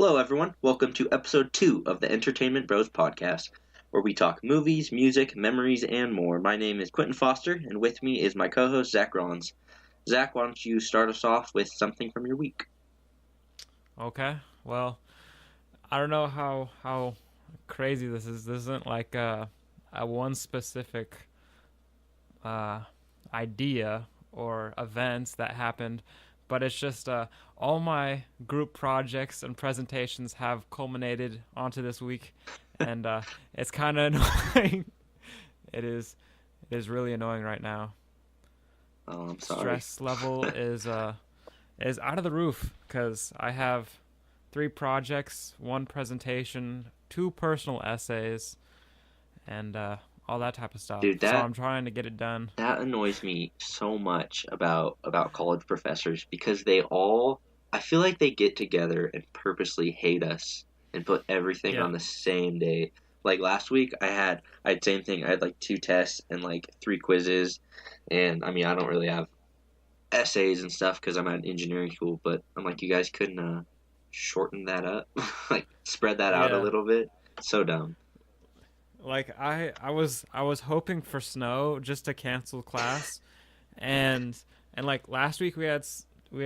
Hello, everyone. Welcome to episode 2 of the Entertainment Bros podcast, where we talk movies, music, memories, and more. My name is Quentin Foster, and with me is my co-host, Zach Rollins. Zach, why don't you start us off with something from your week? Okay. Well, I don't know how crazy this is. This isn't like a one specific uh, idea or events that happened, but it's just all my group projects and presentations have culminated onto this week, and it's kind of annoying. It is. It is really annoying right now. Oh, I'm sorry. Stress level is out of the roof because I have three projects, one presentation, two personal essays, and all that type of stuff. Dude, So that I'm trying to get it done. that annoys me so much about college professors because they all I feel like they get together and purposely hate us and put everything Yeah, on the same day. Like last week I had same thing. I had like two tests and like three quizzes, and I mean I don't really have essays and stuff because I'm at engineering school, but I'm like, you guys couldn't shorten that up, like spread that out a yeah. little bit. So dumb. Like I was hoping for snow just to cancel class, and like last week we had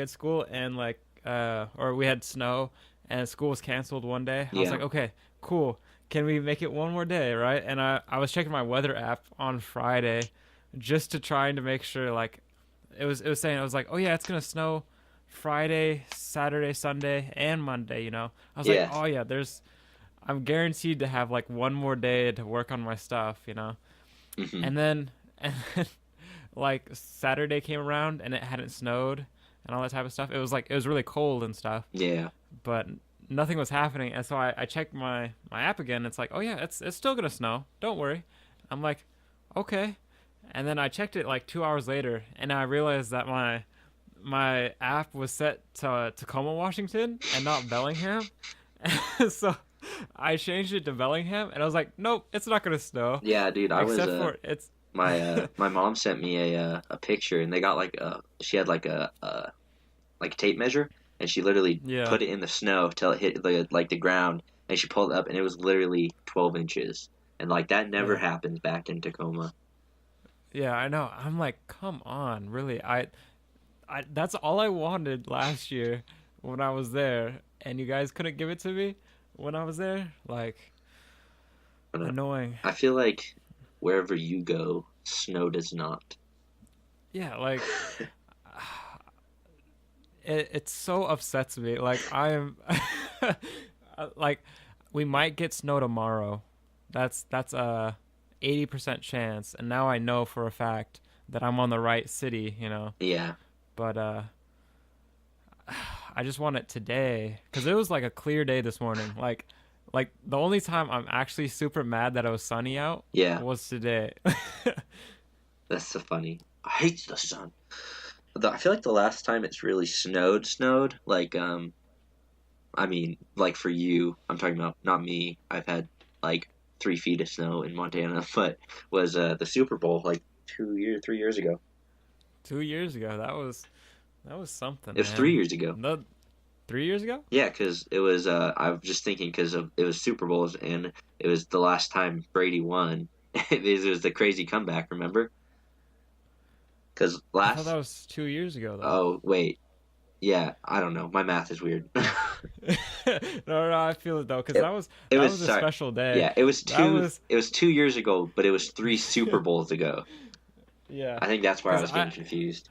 school and like or we had snow and school was canceled one day. I was Yeah, like, okay, cool. Can we make it one more day, right? And I was checking my weather app on Friday just to trying to make sure like it was saying I was like, oh yeah, it's gonna snow Friday, Saturday, Sunday, and Monday. I was like, yeah. oh yeah, I'm guaranteed to have like one more day to work on my stuff. Hmm. And then like Saturday came around and it hadn't snowed and all that type of stuff. It was really cold and stuff, Yeah, but nothing was happening. And so I checked my app again. It's like, oh yeah, it's still gonna snow. Don't worry. I'm like, okay. And then I checked it like 2 hours later, and I realized that my app was set to Tacoma, Washington, and not Bellingham. So I changed it to Bellingham, and I was like, nope, it's not gonna snow, yeah, dude. I was except for it's. my mom sent me a picture, and they got like she had like a tape measure, and she literally Yeah, put it in the snow till it hit the ground, and she pulled it up, and it was literally 12 inches, and like that never yeah, happens back in Tacoma. yeah. I know. I'm like, come on, really? I that's all I wanted last year when I was there, and you guys couldn't give it to me when I was there. Like, But annoying. I feel like wherever you go, snow does not. Yeah, like it so upsets me. Like I am, like we might get snow tomorrow. That's a 80% chance, and now I know for a fact that I'm on the right city. Yeah, But I just want it today because it was like a clear day this morning. Like the only time I'm actually super mad that it was sunny out yeah. was today. That's so funny. I hate the sun. I feel like the last time it's really snowed, like I mean, like for you, I'm talking about not me. I've had like 3 feet of snow in Montana, but was the Super Bowl like 2 years, 3 years ago. 2 years ago, that was something, It was three man. years ago. No, 3 years ago? Yeah, because it was. I was just thinking because of it was Super Bowls and it was the last time Brady won. It was the crazy comeback. Remember? Because I thought last. that was 2 years ago, though. Oh wait, yeah. I don't know. My math is weird. No, no, I feel it though, because it, it that was was a sorry. special day. Yeah, it was That two. was, It was 2 years ago, but it was three Super Bowls ago. yeah, I think that's where I because was getting confused.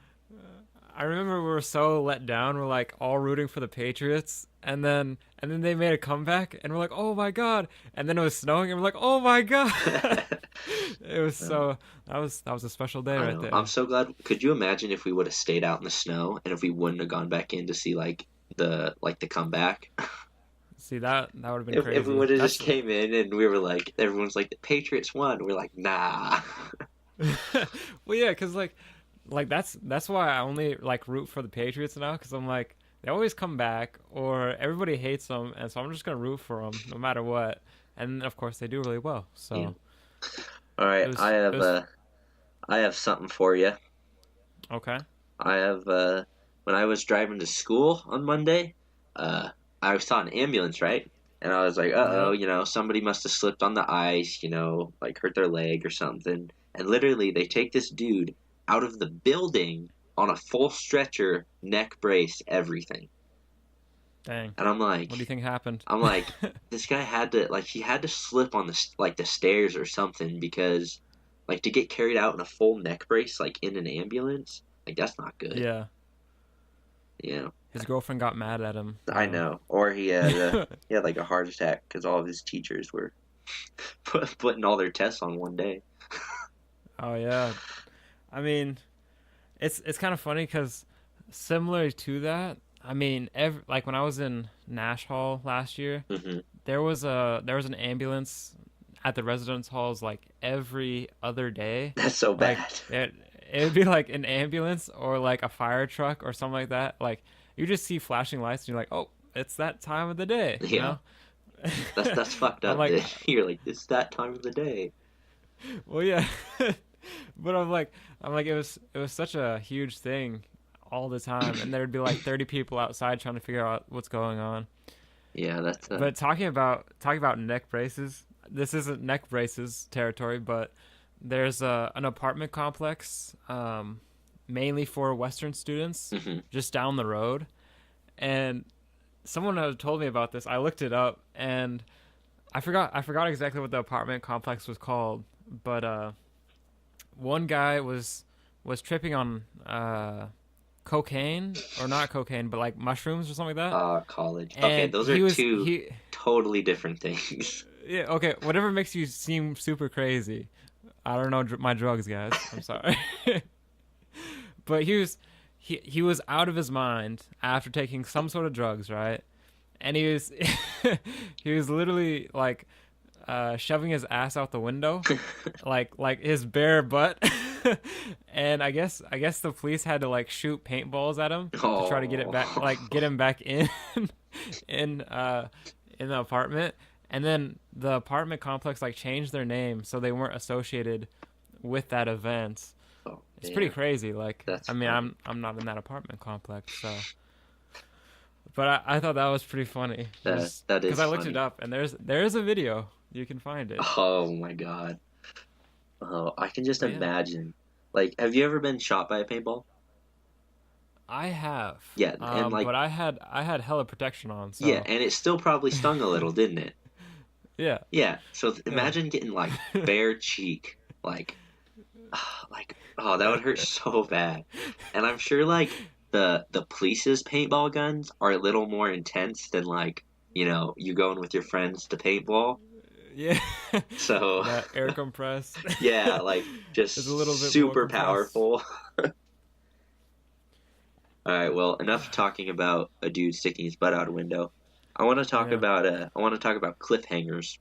I remember we were so let down. We're like all rooting for the Patriots, and then they made a comeback, and we're like, oh my god! And then it was snowing, and we're like, oh my god! It was so that was a special day I right know. I'm there. so glad. Could you imagine if we would have stayed out in the snow and if we wouldn't have gone back in to see the comeback? See that would have been If we crazy. would have just That's came in and we were like, everyone's like, the Patriots won. We're like, nah. well, yeah, because like that's why I only like root for the Patriots now because I'm like they always come back or everybody hates them, and so I'm just gonna root for them no matter what. And of course they do really well. Yeah. So All right. it was it was I have something for you. okay. I have when I was driving to school on Monday. Uh, I saw an ambulance, right? And I was like, uh-oh, Yep. you know, somebody must have slipped on the ice, you know, like hurt their leg or something. And literally, they take this dude out of the building on a full stretcher, neck brace, everything. Dang. And What do you think happened? I'm like, this guy had to, like, he had to slip on the stairs or something because, like, to get carried out in a full neck brace, like, in an ambulance, like, that's not good. Yeah. You know, His girlfriend got mad at him. I know. Or he had like a heart attack because all of his teachers were putting all their tests on one day. Oh yeah. I mean, it's kind of funny because similar to that, I mean, like when I was in Nash Hall last year, Hmm. there was an ambulance at the residence halls like every other day. That's so Like bad. it would be like an ambulance or like a fire truck or something like that. Like you just see flashing lights and you're like, oh, it's that time of the day, you Yeah, know? that's fucked I'm up. like, You're like, it's that time of the day. well, yeah, but I'm like, it was such a huge thing all the time, and there'd be like 30 people outside trying to figure out what's going on. Yeah, that's But talking about neck braces, this isn't neck braces territory, but there's an apartment complex, mainly for Western students, hmm just down the road, and someone had told me about this. I looked it up, and I forgot exactly what the apartment complex was called, but one guy was tripping on cocaine, or not cocaine, but like mushrooms or something like that. college. Okay, And those are he was two he totally different things. yeah, okay, whatever makes you seem super crazy. I don't know my drugs, guys. I'm sorry. But he was out of his mind after taking some sort of drugs, right? And he was he was literally like shoving his ass out the window, like his bare butt. And I guess the police had to like shoot paintballs at him to try to get it Oh, back, like get him back in in uh in the apartment. And then the apartment complex like changed their name so they weren't associated with that event. oh It's pretty man, crazy. Like, that's I mean, funny. I'm not in that apartment complex, so. But I thought that was pretty funny, That just that because is I looked it funny. up and there's a video, you can find it. Oh my God. Oh, I can just But yeah, imagine. Like, have you ever been shot by a paintball? I have, Yeah, and like, but I had hella protection on, yeah, so and it still probably stung a little, didn't it? yeah, Yeah. So yeah. imagine getting like bare cheek, like, oh, that would hurt so bad. And I'm sure like the police's paintball guns are a little more intense than like, you know, you going with your friends to paintball. Yeah, So that air compressed. yeah, like It's a just little bit more super compressed. powerful. All right, well, enough talking about a dude sticking his butt out a window. Yeah, I want to talk about cliffhangers.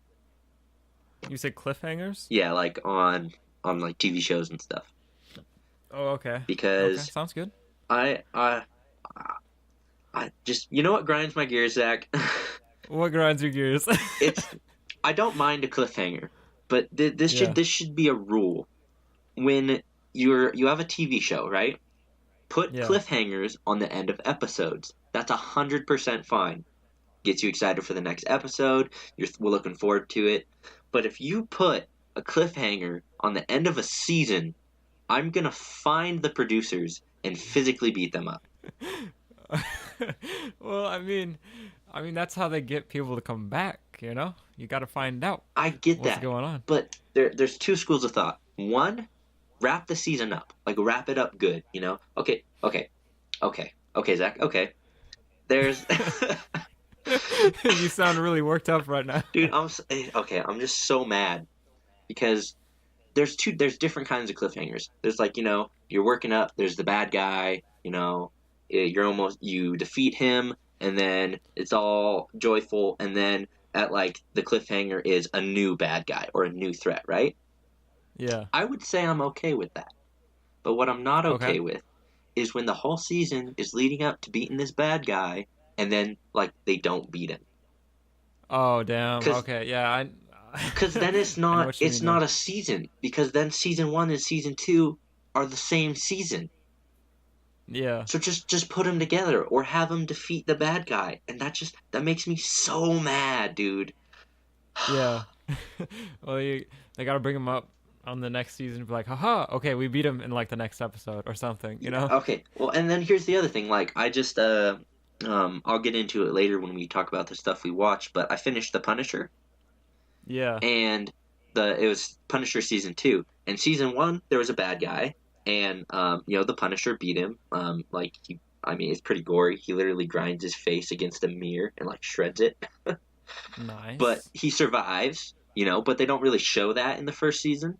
you say cliffhangers? Yeah, like on like TV shows and stuff. Oh, okay, okay, Because sounds good. I I I just, you know what grinds my gears, Zach? What grinds your gears? It's I don't mind a cliffhanger, but Yeah, this should be a rule. When you have a TV show, right? Put yeah. cliffhangers on the end of episodes. That's 100% fine. Gets you excited for the next episode. We're looking forward to it. But if you put a cliffhanger on the end of a season, I'm gonna find the producers and physically beat them up. Well, I mean that's how they get people to come back. You got to find out I get what's that, going on. but there's two schools of thought. One, wrap the season up, like wrap it up good. You know? Okay, okay, okay, okay, Zach. Okay, there's You sound really worked up right now. dude. Okay. I'm just so mad because there's different kinds of cliffhangers. There's like, you know, you're working up, there's the bad guy, you know, you defeat him and then it's all joyful and then at like the cliffhanger is a new bad guy or a new threat, right? Yeah. I would say I'm okay with that. But what I'm not Okay. okay with is when the whole season is leading up to beating this bad guy and then like they don't beat him. Oh, damn. Cuz Okay. Yeah, I cuz then I know what you it's mean though. not a season because then season 1 and season 2 are the same season. Yeah. So just put them together or have them defeat the bad guy, and that makes me so mad, dude. Yeah. Well, they gotta bring him up on the next season. And be like, haha, okay, we beat him in like the next episode or something. You Yeah, know? okay. Well, and then here's the other thing. Like, I'll get into it later when we talk about the stuff we watch. But I finished The Punisher, Yeah. and it was Punisher season 2. And season 1, there was a bad guy, and the Punisher beat him. I mean, it's pretty gory. He literally grinds his face against a mirror and like shreds it. But Nice. he survives, but they don't really show that in the first season.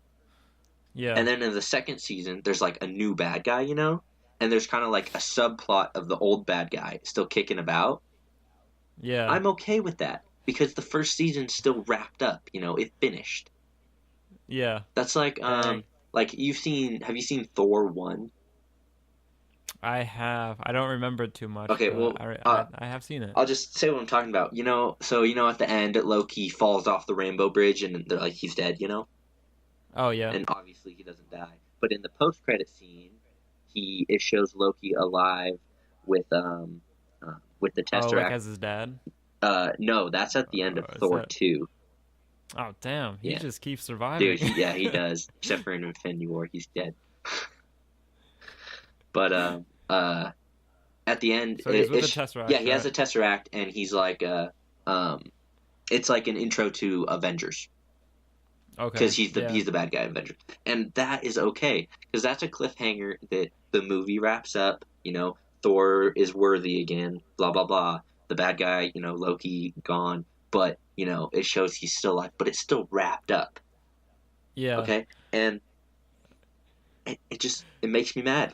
And Yeah. then in the second season, there's like a new bad guy, and there's kind of like a subplot of the old bad guy still kicking about. Yeah. I'm okay with that because the first season still wrapped up, it finished. Yeah. That's Dang. like have you seen Thor 1? I have. I don't remember it too much, Okay, but well, I have seen it. I'll just say what I'm talking about. So at the end, Loki falls off the Rainbow Bridge and they're like he's dead, Oh yeah. and obviously he doesn't die. But in the post-credit scene, it shows Loki alive with with the Oh, like Tesseract. as his dad. No, that's at the end of Or is Thor that? 2. Oh damn, he Yeah, just keeps dude, surviving. he does. Except for in Infinity War, he's dead. But at the end, So he's with the yeah, Tesseract, he has right? a Tesseract, and he's like um, it's like an intro to Avengers Okay. because Yeah. he's the bad guy in Avengers, and that is okay because that's a cliffhanger that the movie wraps up. Thor is worthy again. Blah blah blah. The bad guy, Loki gone, but it shows he's still alive, but it's still wrapped up. Yeah. Okay, and it makes me mad.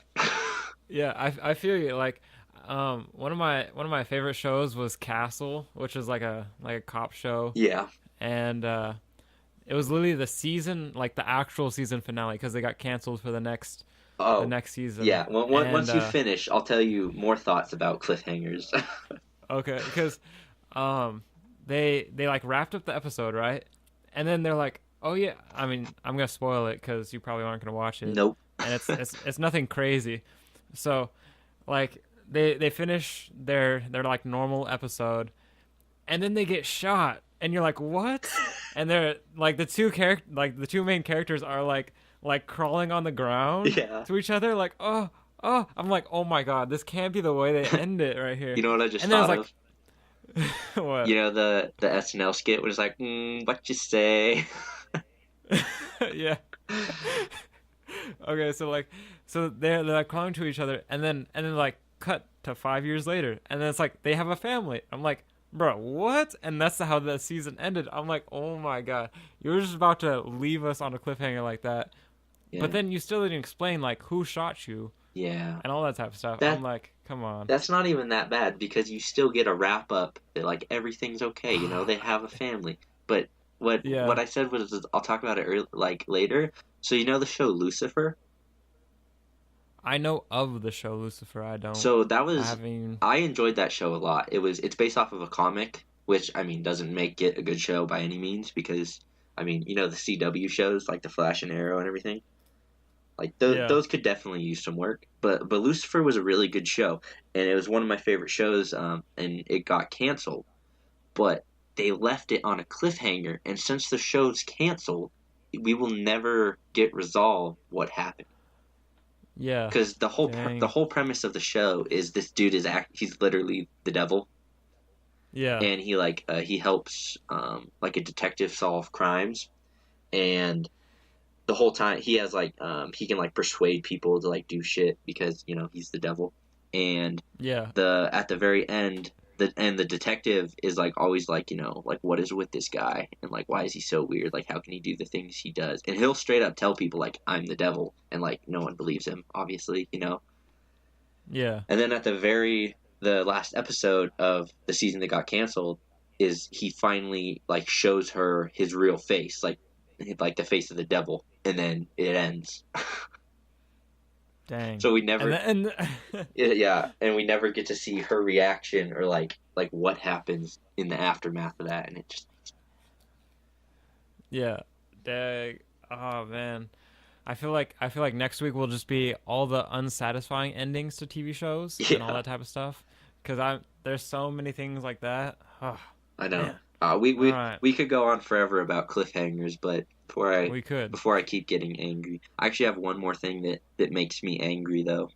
Yeah. I feel you. Like, one of my favorite shows was Castle, which is like a cop show, Yeah. and it was literally the season, like the actual season finale, because they got canceled for the Oh, next season, yeah. Well, and once you finish, I'll tell you more thoughts about cliffhangers. okay, because um, they like wrapped up the episode, right? And then they're like, "Oh yeah, I mean, I'm gonna spoil it because you probably aren't gonna watch it, Nope. and it's nothing crazy." So, like they finish their like normal episode, and then they get shot, and you're like, "What?" And they're like the two main characters are like crawling on the ground Yeah. to each other, like, "Oh." Oh, I'm like, oh my god, this can't be the way they end it right here. You know what I just And then it's thought like, of? what? The SNL skit was like, what you say? Yeah. Okay, so like, so they're like crawling to each other, and then like cut to 5 years later, and then it's like they have a family. I'm like, bro, what? And that's how the season ended. I'm like, oh my god, you were just about to leave us on a cliffhanger like that, but Yeah. then you still didn't explain like who shot you Yeah. and all that type of stuff. I'm That like, come on. that's not even that bad because you still get a wrap up that like everything's okay. They have a family. But what Yeah, I said was I'll talk about it like later. So the show Lucifer. I know of the show Lucifer. I don't. So I haven't even. I enjoyed that show a lot. It's based off of a comic, which I mean doesn't make it a good show by any means because I mean the CW shows like the Flash and Arrow and everything like Yeah, those could definitely use some work. But Lucifer was a really good show, and it was one of my favorite shows. And it got canceled, but they left it on a cliffhanger. And since the show's canceled, we will never get resolved what happened yeah. because the Dang. whole premise of the show is this dude he's literally the devil, Yeah, and he helps like a detective solve crimes, and the whole time he has he can like persuade people to like do shit because he's the devil, and yeah, the at the very end the detective is like always like like what is with this guy and like why is he so weird, like how can he do the things he does, and he'll straight up tell people like I'm the devil, and like no one believes him obviously. yeah, And then at the last episode of the season that got canceled is he finally like shows her his real face, like the face of the devil, and then it ends. dang. So we And never, then, yeah, and we never get to see her reaction or like what happens in the aftermath of that, and it just yeah, dang. Oh man. I feel like next week will just be all the unsatisfying endings to TV shows and all Yeah, that type of stuff. Cause there's so many things like that. Oh I know. man. We All we right, we could go on forever about cliffhangers, but we could. before I keep getting angry, I actually have one more thing that makes me angry though.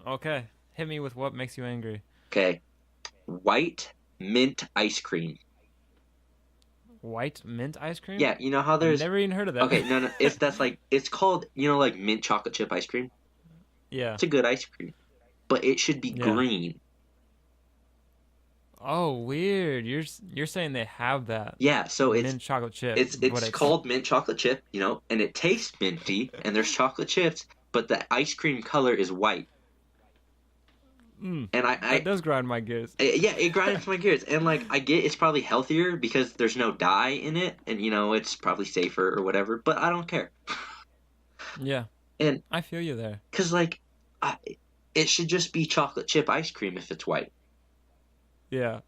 Okay, hit me with what makes you angry. Okay, white mint ice cream. White mint ice cream? Yeah, you know how there's Never even heard of that. okay, no, it's that's like it's called like mint chocolate chip ice cream. Yeah, It's a good ice cream, but it should be yeah. green. Oh, weird. You're saying they have that Yeah, so mint chocolate chip, but it's it's called mint chocolate chip, and it tastes minty, and there's chocolate chips, but the ice cream color is white. And that does grind my gears. yeah, it grinds my gears, and like I get it's probably healthier because there's no dye in it, and it's probably safer or whatever, but I don't care. Yeah, And I feel you there. because like, I, it should just be chocolate chip ice cream if it's white. Yeah.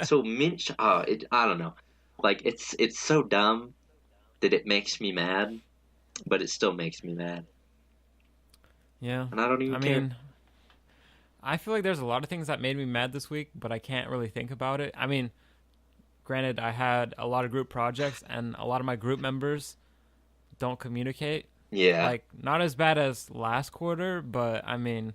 So mint, I don't know, like it's so dumb that it makes me mad, but it still makes me mad, Yeah. and I don't I even care. mean, I feel like there's a lot of things that made me mad this week, but I can't really think about it. I mean, granted, I had a lot of group projects, and a lot of my group members don't communicate. Yeah, Like, not as bad as last quarter, but I mean,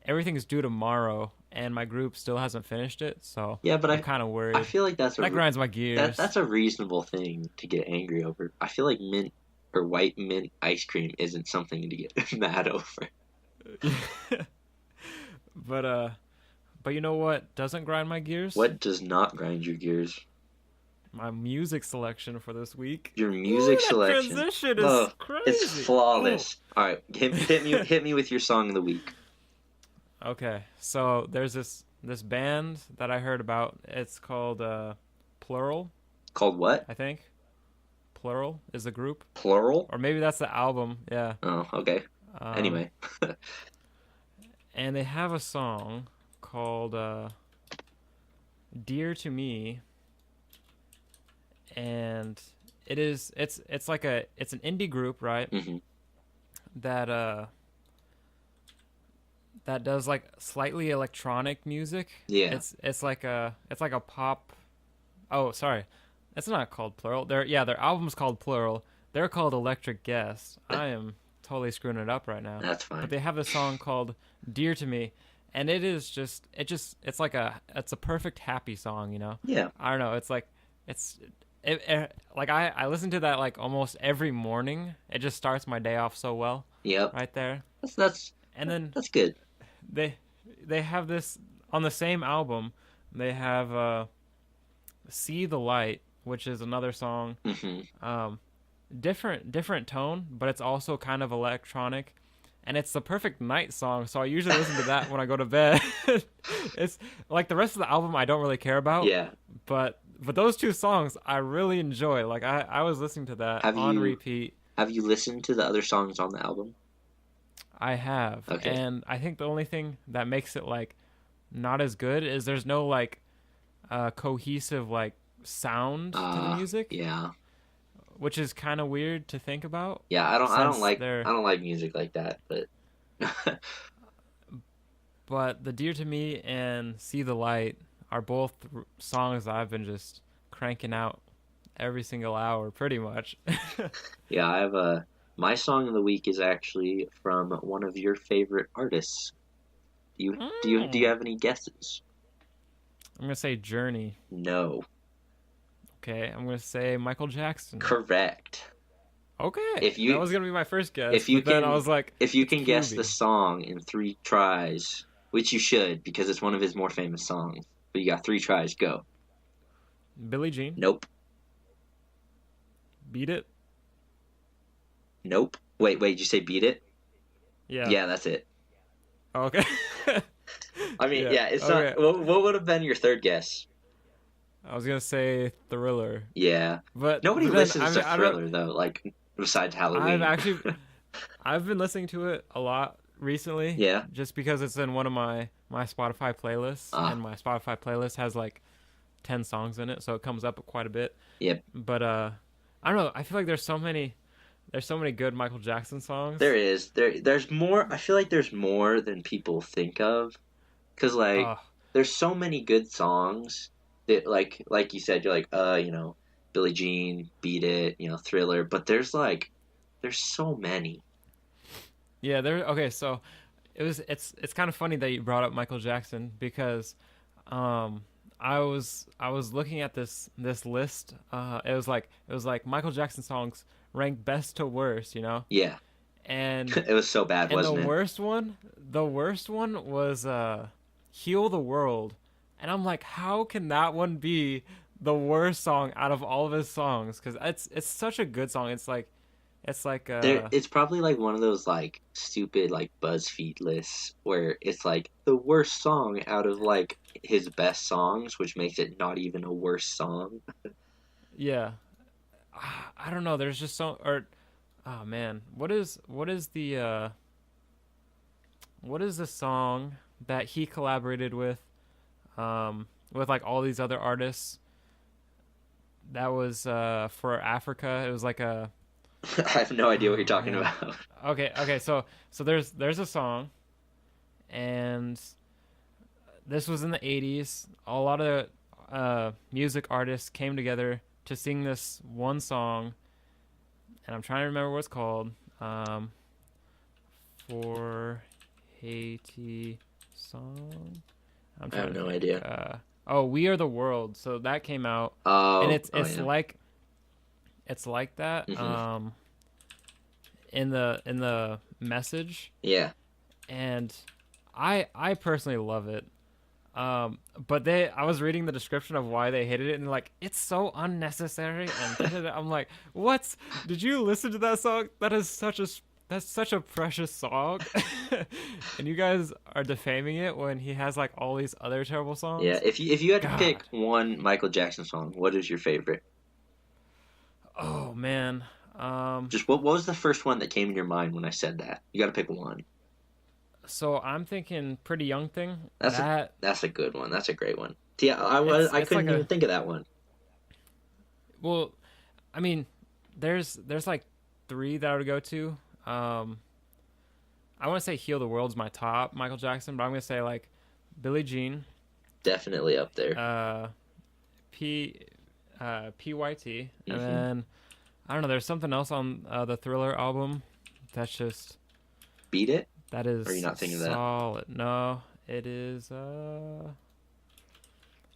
everything's due tomorrow, and my group still hasn't finished it, so yeah, but I'm kind of I worried. feel like That grinds my that's gears. a reasonable thing to get angry over. I feel like mint or white mint ice cream isn't something to get mad over. but but you know what doesn't grind my gears? What does not grind your gears? My music selection for this week. Your music Ooh, that selection. transition Oh, is it's crazy. Oh. flawless. All right, hit me with your song of the week. Okay, so there's this band that I heard about. It's called Plural, Called what? I think. Plural is the group, Plural? or maybe that's the album. Yeah. Oh, okay. Um, Anyway. and they have a song called "Dear to Me," and it's like it's an indie group, right? hmm That that does like slightly electronic music. Yeah. It's like a pop. Oh, sorry, it's not called Plural. Their album's called Plural. They're called Electric Guest. I am totally screwing it up right now. That's But fine. they have a song called "Dear to Me," and it's like it's a perfect happy song. Yeah. I don't know. It's like it's like I listen to that like almost every morning. It just starts my day off so well Yep. right there. That's And then that's good. they they have this on the same album. They have "See the Light," which is another song. hmm Um, different tone, but it's also kind of electronic, and it's the perfect night song. So I usually listen to that when I go to bed. It's like the rest of the album I don't really care about, Yeah. but those two songs I really enjoy. Like I was listening to that Have on you repeat. have you listened to the other songs on the album? I have, Okay. and I think the only thing that makes it like not as good is there's no like cohesive like sound to the music, Yeah. which is kind of weird to think about Yeah, since they're I don't like music like that, but but the "Dear to Me" and "See the Light" are both songs that I've been just cranking out every single hour pretty much. yeah, I have a my song of the week is actually from one of your favorite artists. Do you Mm. have any guesses? I'm gonna say Journey. No. Okay, I'm gonna say Michael Jackson. Correct. Okay, If that you was gonna be my first guess, if you but then I can was like, if you it's can guess the QB. song in 3 tries, which you should because it's one of his more famous songs. But you got 3 tries, go. Billie Jean, Nope. Beat It. Nope. Wait, did you say beat it? Yeah. Yeah, that's it. Okay. I mean, Yeah. yeah, it's Okay. not what would have been your third guess? I was gonna say Thriller, Yeah. but Nobody then listens to I don't. Thriller though, like besides I've Halloween. actually I've been listening to it a lot recently, Yeah. just because it's in one of my Spotify playlists, Ah, and my Spotify playlist has like 10 songs in it, so it comes up quite a bit. yep. But I don't know. I feel like there's so many there's so many good Michael Jackson There songs. is there's more. I feel like there's more than people think of because like Oh, there's so many good songs that like you said you're like Billie Jean, Beat It, Thriller, but there's so many. yeah. There. Okay, so it's kind of funny that you brought up Michael Jackson because um I was looking at this list. It was like Michael Jackson songs ranked best to worst, Yeah, and it was so bad, and the wasn't it? worst one, the worst one was Heal the World. And I'm like, how can that one be the worst song out of all of his songs? Cuz it's such a good song. It's like It's probably like one of those like stupid like BuzzFeed lists where it's like the worst song out of like his best songs, which makes it not even a worse song. yeah. I don't know, there's just so or oh man, what is the song that he collaborated with like all these other artists that was for Africa. It was like a I have no idea what you're oh talking man. about. Okay, so there's a song, and this was in the 80s. A lot of music artists came together to sing this one song, and I'm trying to remember what it's called. Um, for Haiti song. I'm I trying have to no think. idea. Oh, We Are the World. So that came out, and Oh, it's oh it's yeah. like it's like that Hmm. in the message, Yeah. and I personally love it. But I was reading the description of why they hated it, and like it's so unnecessary. And I'm like, what? Did you listen to that song? That's such a precious song, and you guys are defaming it when he has like all these other terrible Yeah. songs. If you had to pick God, one Michael Jackson song, what is your favorite? oh man. Um, Just what was the first one that came in your mind when I said that? You got to pick one. so I'm thinking Pretty Young Thing. That's a That that's a good one. That's a great one. Yeah, I it's like couldn't even a think of that one. well, I mean, there's like three that I would go to. Um, I want to say "Heal the World's my top Michael Jackson, but I'm gonna say like Billie Jean, Definitely up there. uh, P, PYT, and Hmm. then I don't know. There's something else on the Thriller album that's just Beat It? that Or are you is not thinking of that? solid. No, it is.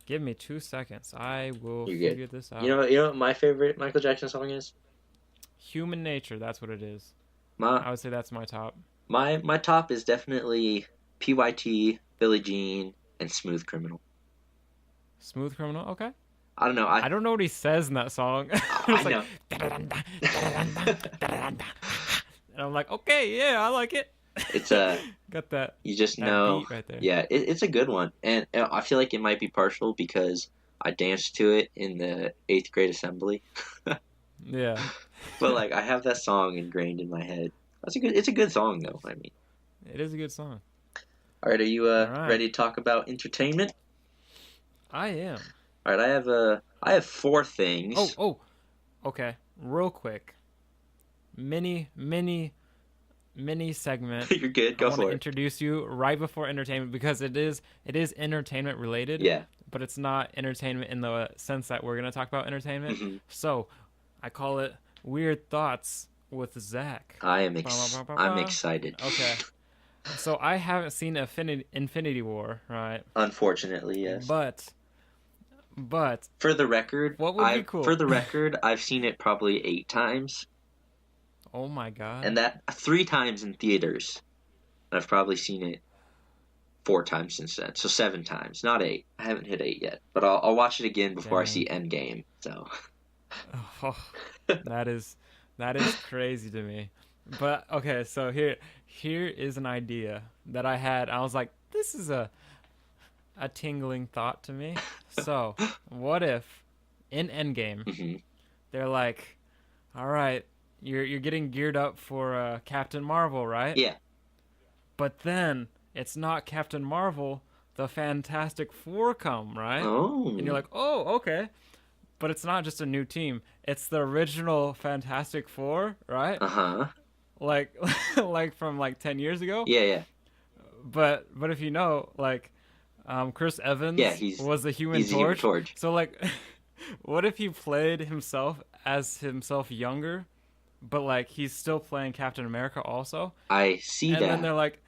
Give me 2 seconds. I will You're good. figure this You out. know, you know what my favorite Michael Jackson song is? Human Nature. That's what it is. My I would say that's my top. my top is definitely PYT, Billie Jean, and Smooth Criminal. Smooth Criminal. Okay. I don't know. I don't know what he says in that song. I It's like, know. and I'm like, okay, yeah, I like it. It's Got that you just that know. beat right there. Yeah, it's a good one, and I feel like it might be partial because I danced to it in the eighth grade assembly. Yeah, But like I have that song ingrained in my head. It's a good song though. I mean, it is a good song. all right, are you All right, ready to talk about entertainment? I am. All right, I have four Oh, things. oh, okay. Real quick, mini, mini, mini segment. You're good. I Go want to for it. introduce you right before entertainment because it is entertainment related, Yeah. but it's not entertainment in the sense that we're gonna talk about entertainment. Hmm. So I call it Weird Thoughts with Zach. Ba, ba, ba, ba, I'm ba. excited. Okay. So I haven't seen Infinity War, right? Unfortunately, yes. But For the record, what would be cool? I've seen it probably 8 times, Oh my god. and that 3 times in theaters. I've probably seen it 4 times since then, so 7 times, not 8. I haven't hit 8 yet, but I'll watch it again before I see Dang. Endgame. So Oh, that is crazy to me. But okay, so here is an idea that I had. I was like, this is a tingling thought to me. So, what if in Endgame hmm they're like, all right, you're getting geared up for Captain Marvel, right? yeah. But then it's not Captain Marvel, the Fantastic Four come, right? And you're Oh, like, oh, okay. but it's not just a new team. It's the original Fantastic Four, right? Uh-huh. Like like from like 10 years ago. Yeah, yeah. But if you know, like Chris Yeah, Evans was the Human he's the Human Torch. Torch. So like what if he played himself as himself younger, but like he's still playing Captain America also? I see And then that. they're like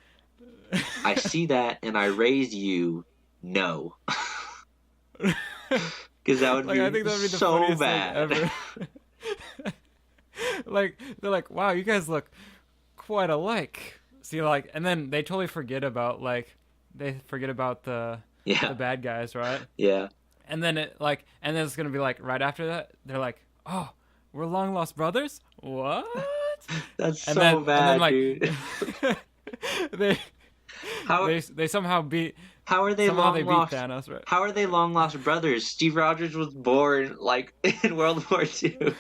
I see that, and I raise you no. Because that would like I be think that would be the so funniest thing bad. ever. Like they're like, "Wow, you guys look quite alike." See, like, and then they totally forget about like they forget about Yeah, the bad guys, right? yeah. And then and then it's gonna be like right after that, they're like, "Oh, we're long lost brothers." What? That's And so then bad, like dude. they How they how are they somehow they long beat lost? Thanos, right? How are they long lost brothers? Steve Rogers was born like in World War II.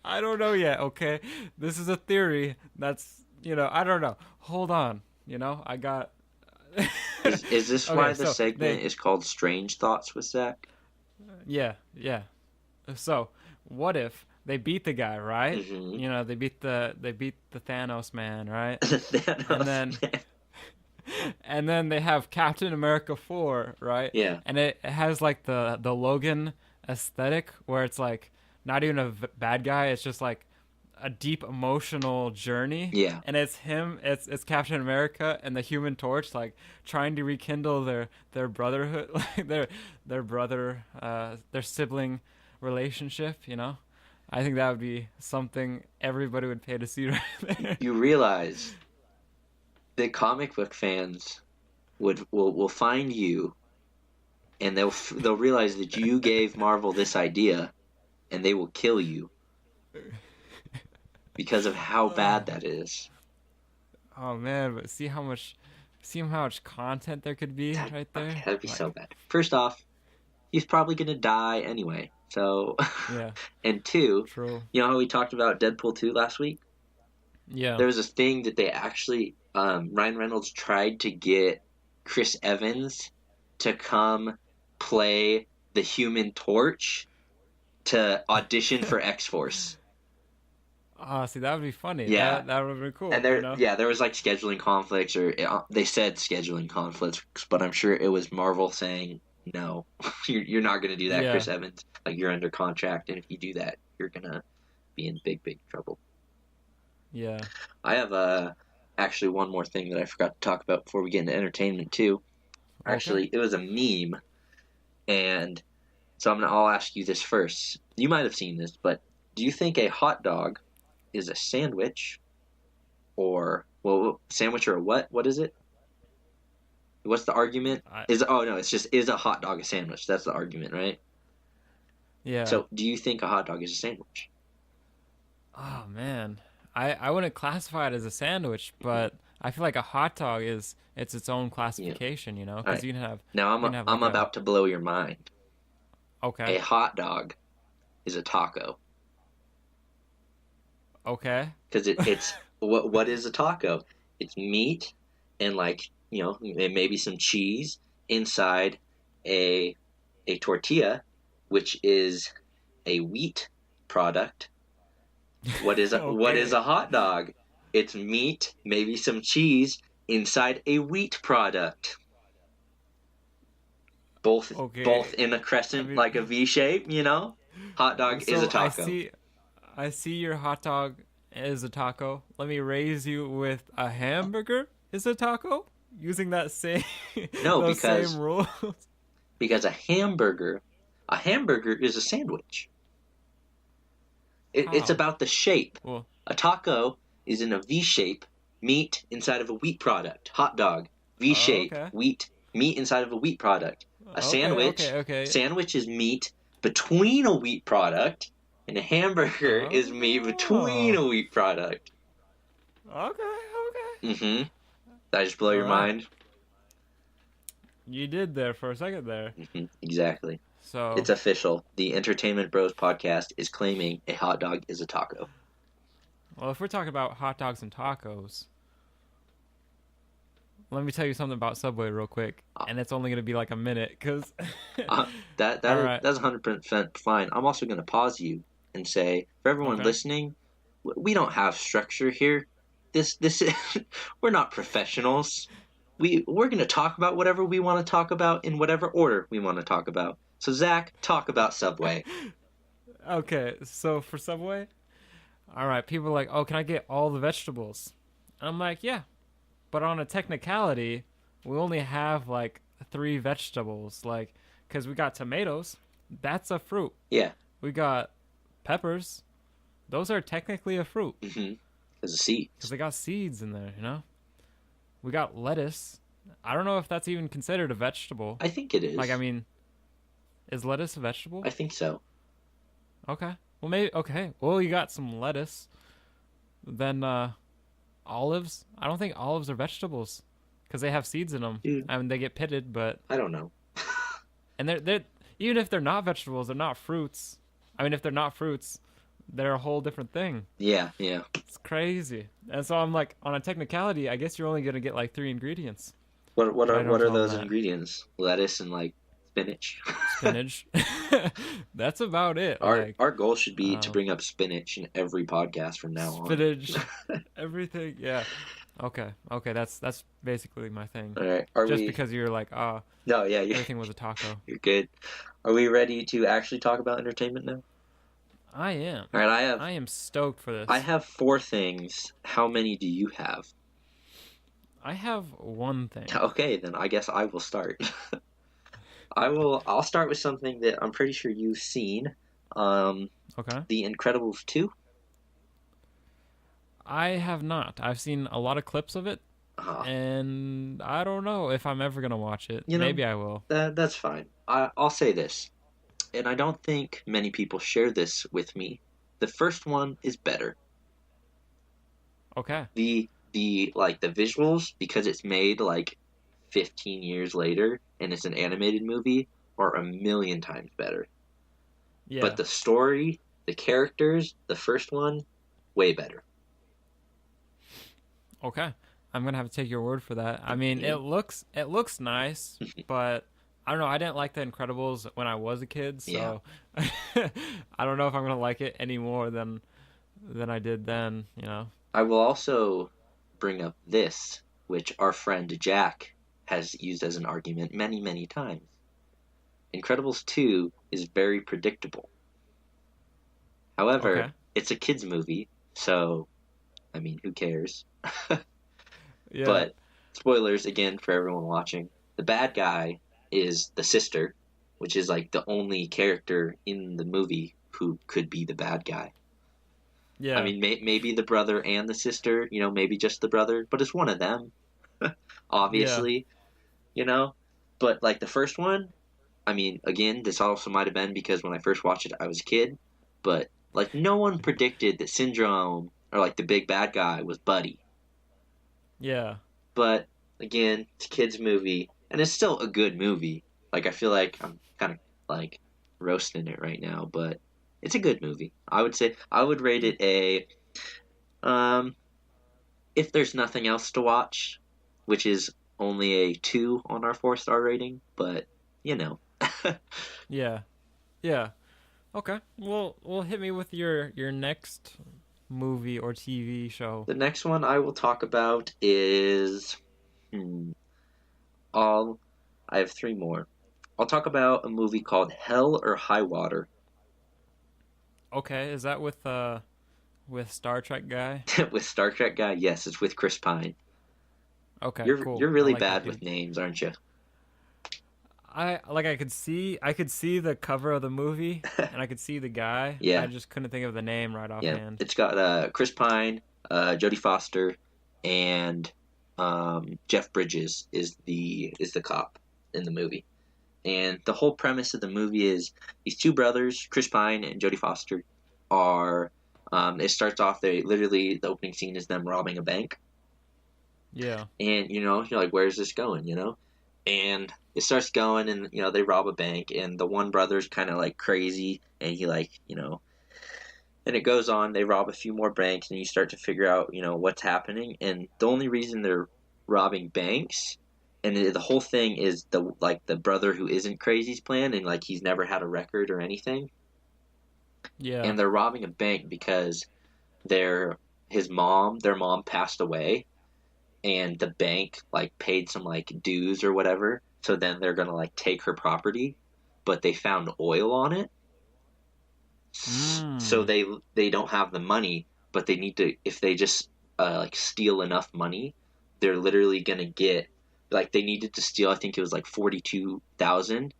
I don't know yet. Okay, this is a theory. That's I don't know. Hold on. I got. Is this why Okay, the so segment they is called Strange Thoughts with Zach? yeah. So what if they beat the guy, right? Mm-hmm. They beat the Thanos man, right? And Thanos, then man. and then they have Captain America 4, right? Yeah, And it has like the Logan aesthetic where it's like not even a bad guy, it's just like a deep emotional journey. yeah. And it's Captain America and the Human Torch like trying to rekindle their brotherhood, like their sibling relationship. I think that would be something everybody would pay to see right there. You realize that comic book fans will find you, and they'll realize that you gave Marvel this idea, and they will kill you because of how bad that is. Oh man, but see how much content there could be That, right okay, there. that'd be Like, so bad. First off, he's probably gonna die anyway. So, yeah, and two, true. you know how we talked about Deadpool 2 last week? Yeah. There was this thing that they actually, Ryan Reynolds tried to get Chris Evans to come play the Human Torch to audition for X Force. Ah, see, that would be funny. Yeah, That would be cool. and there was like scheduling conflicts, or they said scheduling conflicts, but I'm sure it was Marvel saying no, you're not going to do that, Yeah. Chris Evans. Like you're under contract, and if you do that, you're gonna be in big trouble. Yeah. I have actually one more thing that I forgot to talk about before we get into entertainment too. Okay. Actually, it was a meme, and so I'll ask you this first. You might have seen this, but do you think a hot dog is a sandwich, or sandwich or a what? What is it? What's the argument? I It's just is a hot dog a sandwich? That's the argument, right? yeah. So, do you think a hot dog is a sandwich? Oh man, I wouldn't classify it as a sandwich, but I feel like a hot dog it's its own Yeah. classification, All because right. you can have Now you can have I'm like about to blow your mind. okay, A hot dog is a taco okay, because it's what is a taco? It's meat and and maybe some cheese inside a tortilla, which is a wheat product. What is okay, a hot dog? It's meat, maybe some cheese inside a wheat product. Both okay. in a I crescent, mean, like a V shape. Hot dog is a so I taco. see, I see your hot dog is a taco. Let me raise you with a hamburger is a taco using that same No, those because same rules. a hamburger is a sandwich. It's How? about the shape. Well, A taco is in a V shape, meat inside of a wheat product. Hot dog, V shape, okay, meat inside of a wheat product. A okay. sandwich is meat between a wheat product, and a hamburger is meat between Oh, a wheat product. okay. Mm-hmm. Did I just blow All your right, mind? you did there for a second there. Mm-hmm. Exactly. So, It's official. The Entertainment Bros podcast is claiming a hot dog is a taco. well, if we're talking about hot dogs and tacos, let me tell you something about Subway real quick, Uh, and it's only gonna be like a minute, cause. that All is right. that's 100% fine. I'm also going to pause you and say for everyone Okay. listening, we don't have structure here. This is, we're not professionals. We're going to talk about whatever we want to talk about in whatever order we want to talk about. So Zach, talk about Subway. Okay. So for Subway, all right. People are like, "Oh, can I get all the vegetables?" And I'm like, "Yeah," but on a technicality, we only have like three vegetables, like because we got tomatoes. That's a fruit. Yeah. We got peppers. Those are technically a fruit Mm-hmm. Because of because seeds. they got seeds in there. You know. We got lettuce. I don't know if that's even considered a vegetable. I think it Like, I is. mean, is lettuce a vegetable? I think so. Okay. Well, maybe. Okay. Well, you got some lettuce. Then olives. I don't think olives are vegetables because they have seeds in them. Dude, I mean, they get pitted, but I don't know. and they're even if they're not vegetables, they're not fruits. I mean, if they're not fruits, they're a whole different thing. Yeah, yeah. It's crazy. And so I'm like, on a technicality, I guess you're only gonna get like three ingredients, What but are I don't what are tell them those that. ingredients? Lettuce and like spinach. Spinach. That's about it. Our Like, our goal should be to uh, bring up spinach in every podcast from now on. spinach, everything. Yeah. Okay. Okay. That's basically my thing. All right. Are Just we? because you're like, No, yeah, everything was a taco. you're good. Are we ready to actually talk about entertainment now? I am. All right, I am stoked for I this. have four things. How many do you have? I have one thing. Okay, then I guess I will start. I'll start with something that I'm pretty sure you've seen. Um, Okay. The Incredibles 2. I have not. I've seen a lot of clips of it, Uh, and I don't know if I'm ever gonna watch it. you know, Maybe I will. that's fine. I'll say this, and I don't think many people share this with me. The first one is better. Okay. The like the visuals, because it's made like 15 years later and it's an animated movie, are a million times better. But Yeah. the story, the characters, the first one, way better. Okay. I'm gonna have to take your word for that. I mean, Yeah. it looks nice, but I don't know. I didn't like The Incredibles when I was a kid, Yeah. so I don't know if I'm gonna like it any more than I did then. You know? I will also bring up this, which our friend Jack has used as an argument many, many times. Incredibles 2 is very predictable. However, Okay. it's a kids' movie, so, I mean, who cares? Yeah. But, spoilers again for everyone watching. The bad guy is the sister, which is like the only character in the movie who could be the bad guy. I Yeah. mean, maybe the brother and the sister, maybe just the brother, but it's one of them, Yeah. obviously, you know? But, like, the first one, I mean, again, this also might have been because when I first watched it, I was a kid, but, like, no one predicted that Syndrome, or, like, the big bad guy, was Buddy. Yeah. But, again, it's a kid's movie, and it's still a good movie. Like, I feel like I'm kind of, like, roasting it right now, but it's a good movie. I would say, I would rate it a, um, if there's nothing else to watch, which is only a 2 on our 4-star rating, but, you know. Yeah. Yeah. Okay. Well, hit me with your next movie or TV show. The next one I will talk about is all I have three more. I'll talk about a movie called Hell or High Water Okay. Is that with Star Trek guy? with Star Trek guy. Yes, it's with Chris Pine. Okay. You're Cool. I really like that bad dude. with names, aren't you? I could see the cover of the movie and I could see the guy. I Yeah, just couldn't think of the name right yeah. offhand. It's got Chris Pine, Jodie Foster, and Jeff Bridges is the cop in the movie. And the whole premise of the movie is these two brothers, Chris Pine and Jodie Foster, are. It starts off. They literally the opening scene is them robbing a bank, Yeah. and you're like, where's this going? And it starts going, and they rob a bank, and the one brother's kind of like crazy, and he like and it goes on. They rob a few more banks, and you start to figure out what's happening, and the only reason they're robbing banks, and the whole thing is the brother who isn't crazy's plan, and like he's never had a record or anything, Yeah. and they're robbing a bank because their mom passed away, and the bank like paid some like dues or whatever, so then they're gonna like take her property, but they found oil on it, so Mm. they don't have the money, but they need to, if they just like steal enough money, they're literally gonna get, like they needed to steal, I think it was like 42,000,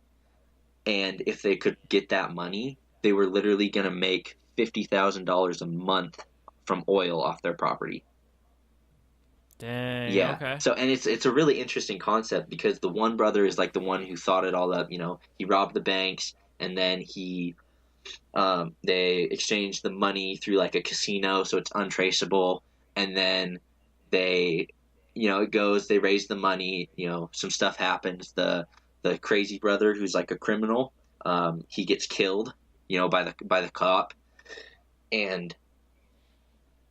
and if they could get that money, they were literally gonna make $50,000 a month from oil off their property. Dang. Yeah. Okay. So, and it's a really interesting concept because the one brother is like the one who thought it all up. He robbed the banks, and then they exchanged the money through like a casino, so it's untraceable. And then they, they raise the money. Some stuff happens. The crazy brother, who's like a criminal, he gets killed. By the cop, and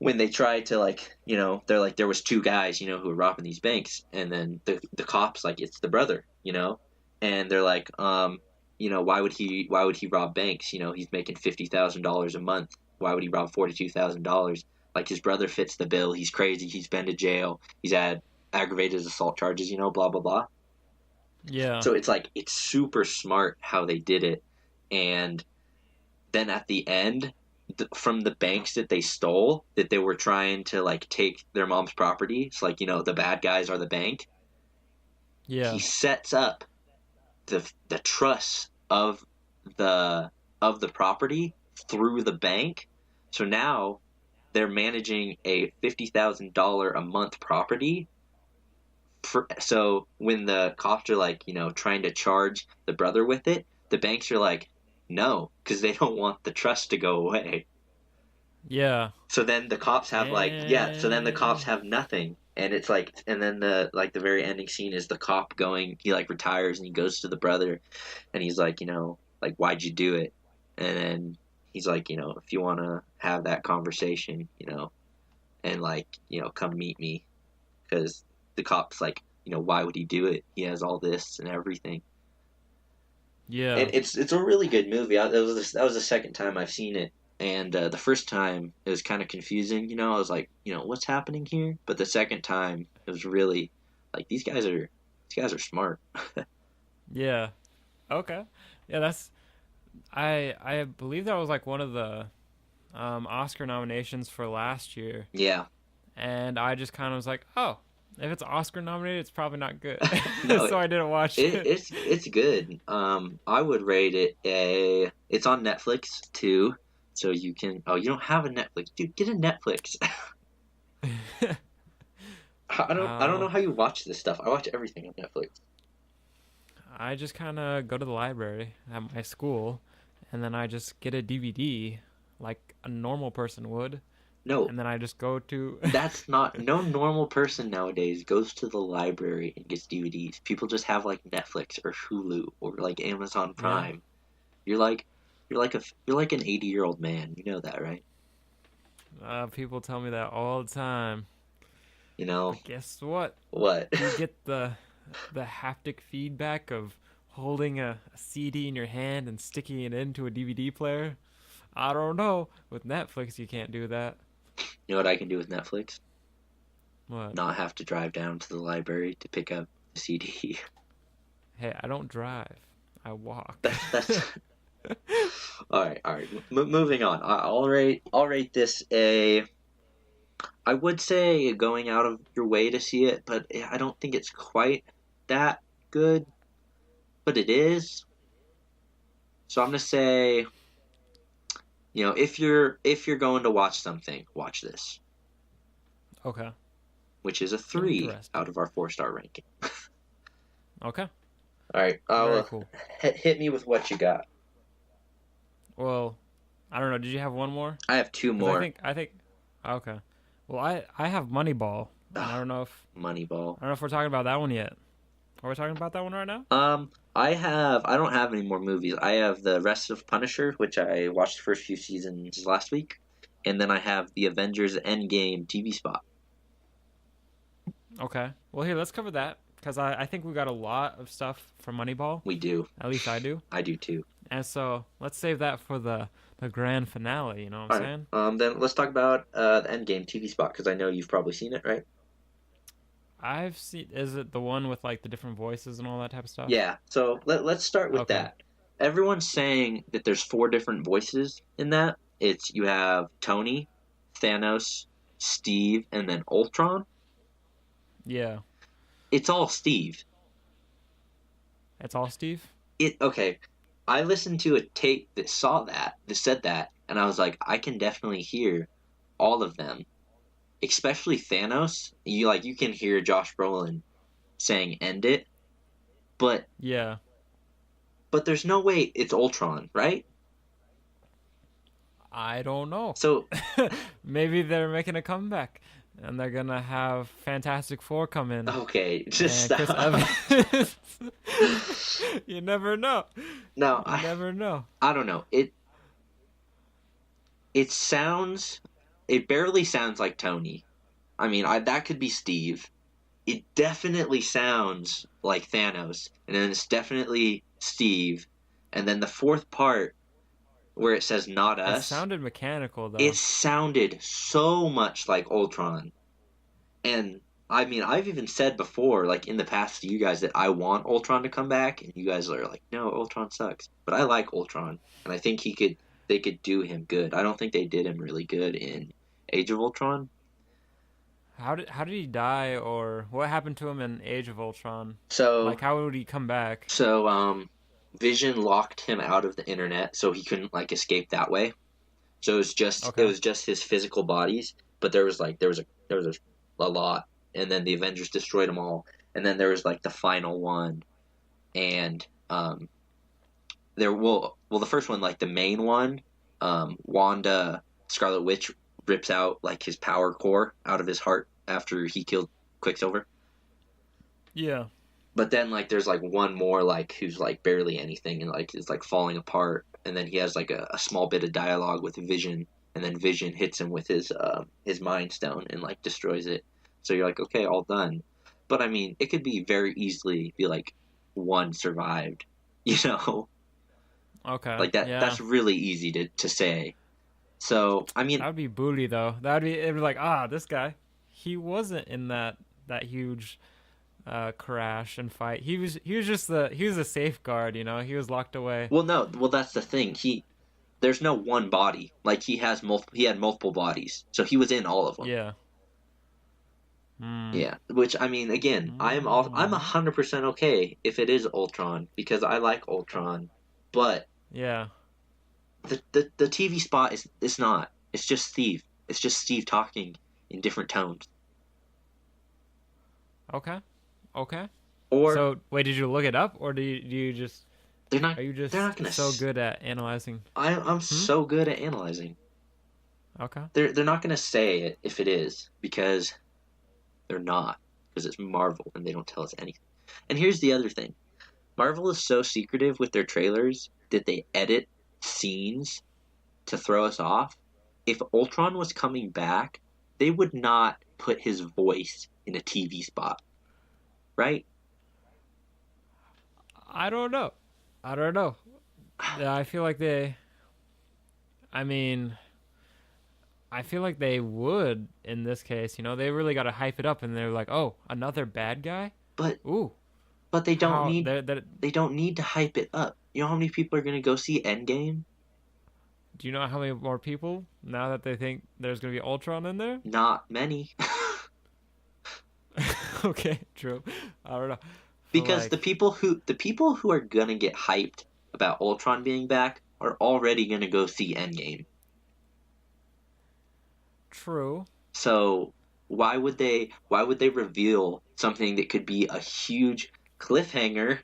when they try to, like, they're like, there was two guys, who were robbing these banks, and then the cops, like, it's the brother, and they're like, why would he rob banks? He's making $50,000 a month. Why would he rob $42,000? Like, his brother fits the bill. He's crazy. He's been to jail. He's had aggravated assault charges. Blah blah blah. Yeah. So it's like it's super smart how they did it, and then at the end, from the banks that they stole, that they were trying to like take their mom's property. It's like, the bad guys are the bank. He Yeah. sets up the trust of the property through the bank. So now they're managing a $50,000 a month property. So when the cops are like, trying to charge the brother with it, the banks are like, no, because they don't want the trust to go away. Yeah. So then the cops have like, yeah, so then the cops Dang. have nothing. And it's like, and then the very ending scene is the cop going, he like retires and he goes to the brother and he's like, like, why'd you do it? And then he's like, if you want to have that conversation, and like, come meet me. Because the cop's like, why would he do it? He has all this and everything. And Yeah. it's a really good movie. That was the second time I've seen it, and the first time it was kind of confusing. I was like, what's happening here? But the second time it was really like these guys are smart. Yeah. Okay. Yeah, that's I believe that was like one of the Oscar nominations for last year, Yeah. and I just kind of was like, oh, if it's Oscar nominated, it's probably not good, No, so I didn't watch it. it's good. I would rate it a. It's on Netflix too, so you can. Oh, you don't have a Netflix, dude. Get a Netflix. I don't know Oh, how you watch this stuff. I watch everything on Netflix. I just kind of go to the library at my school, and then I just get a DVD like a normal person would, No, and then I just go to. that's not. No normal person nowadays goes to the library and gets DVDs. People just have like Netflix or Hulu or like Amazon Yeah. Prime. You're like, you're like an 80-year-old man. You know that, right? People tell me that all the time, You know but guess what? what? Do you get the haptic feedback of holding a CD in your hand and sticking it into a DVD player? I don't know. With Netflix, you can't do that. You know what I can do with Netflix? What? Not have to drive down to the library to pick up the CD. Hey, I don't drive. I walk. That's all right. All right. Moving on. I'll rate this a. I would say going out of your way to see it, but I don't think it's quite that good. But it is. So I'm gonna say, if you're going to watch something, watch this, Okay. which is a 3 Interesting. out of our 4-star ranking. Okay. All right. Very cool. Hit me with what you got. Well, I don't know. Did you have one more? I have two Because more. I think. Okay. Well, I have Moneyball, and Ugh, Moneyball. I don't know if we're talking about that one yet. Are we talking about that one right now? I don't have any more movies. I have the rest of Punisher, which I watched the first few seasons last week, and then I have the Avengers Endgame TV spot. Okay. Well, here, let's cover that because I think we got a lot of stuff from Moneyball. We do. At least I do. I do too. And so let's save that for the grand finale. You know what I'm All right. saying? Then let's talk about the Endgame TV spot because I know you've probably seen it, right? I've seen. Is it the one with like the different voices and all that type of stuff? Yeah. So let's start with Okay. that. Everyone's saying that there's four different voices in that. It's you have Tony, Thanos, Steve, and then Ultron. Yeah. It's all Steve. It's all Steve. It okay. I listened to a tape that said that, and I was like, I can definitely hear all of them, especially Thanos. You can hear Josh Brolin saying "end it," but Yeah. there's no way it's Ultron, right? I don't know. So Maybe they're making a comeback, and they're gonna have Fantastic Four come in okay, just and Chris stop. Evans. You never know. No, You never know. I don't know. It sounds it barely sounds like Tony. I mean, that could be Steve. It definitely sounds like Thanos, and then it's definitely Steve, and then the fourth part where it says "not It us," sounded mechanical it though. sounded so much like Ultron. And I mean, I've even said before, like in the past to you guys, that I want Ultron to come back, and you guys are like, "No, Ultron sucks." But I like Ultron, and I think they could do him good. I don't think they did him really good in Age of Ultron. How did he die, or what happened to him in Age of Ultron? So Like, how would he come back? Vision locked him out of the internet, so he couldn't like escape that way. So it Okay. was just his physical bodies, but there was a lot, and then the Avengers destroyed them all, and then there was like the final one, and the first one, like the main one, Wanda Scarlet Witch rips out like his power core out of his heart after he killed Quicksilver. Yeah. But then like there's like one more like who's like barely anything and like is like falling apart, and then he has like a small bit of dialogue with Vision, and then Vision hits him with his Mind Stone and like destroys it. So you're like, okay, all done. But I mean, it could be very easily be like one survived, you know, Okay. like that. Yeah. That's really easy to say. So I mean, That would be booty though. It'd be like, this guy, he wasn't in that huge crash and fight. He was just he was a safeguard, you know. He was locked away. well, no, well that's the thing. There's no one body. Like he had multiple bodies, so he was in all of them. Yeah. Hmm. Yeah, which I mean, again, I'm Mm. 100% okay if it is Ultron because I like Ultron, but Yeah. the TV spot is it's not. It's just Steve. It's just Steve talking in different tones. Okay. Okay. Or So wait, did you look it up, or do you just they're not are you they're not just gonna. so good at analyzing? I'm Hmm. so good at analyzing. Okay. They're not gonna say it if it is because they're not because it's Marvel and they don't tell us anything. And here's the other thing. Marvel is so secretive with their trailers that they edit scenes to throw us off. If Ultron was coming back, they would not put his voice in a TV spot, right? I don't know. I don't know. Yeah, I feel like they. I mean, I feel like they would in this case. You know, they really got to hype it up, and they're like, "Oh, another bad guy." But Ooh, how they they don't need to hype it up. You know how many people are going to go see Endgame? do you know how many more people now that they think there's gonna be Ultron in there? Not many. Okay, true. I don't know, but Because like, the people who are going to get hyped about Ultron being back are already going to go see Endgame. true. So why would they reveal something that could be a huge cliffhanger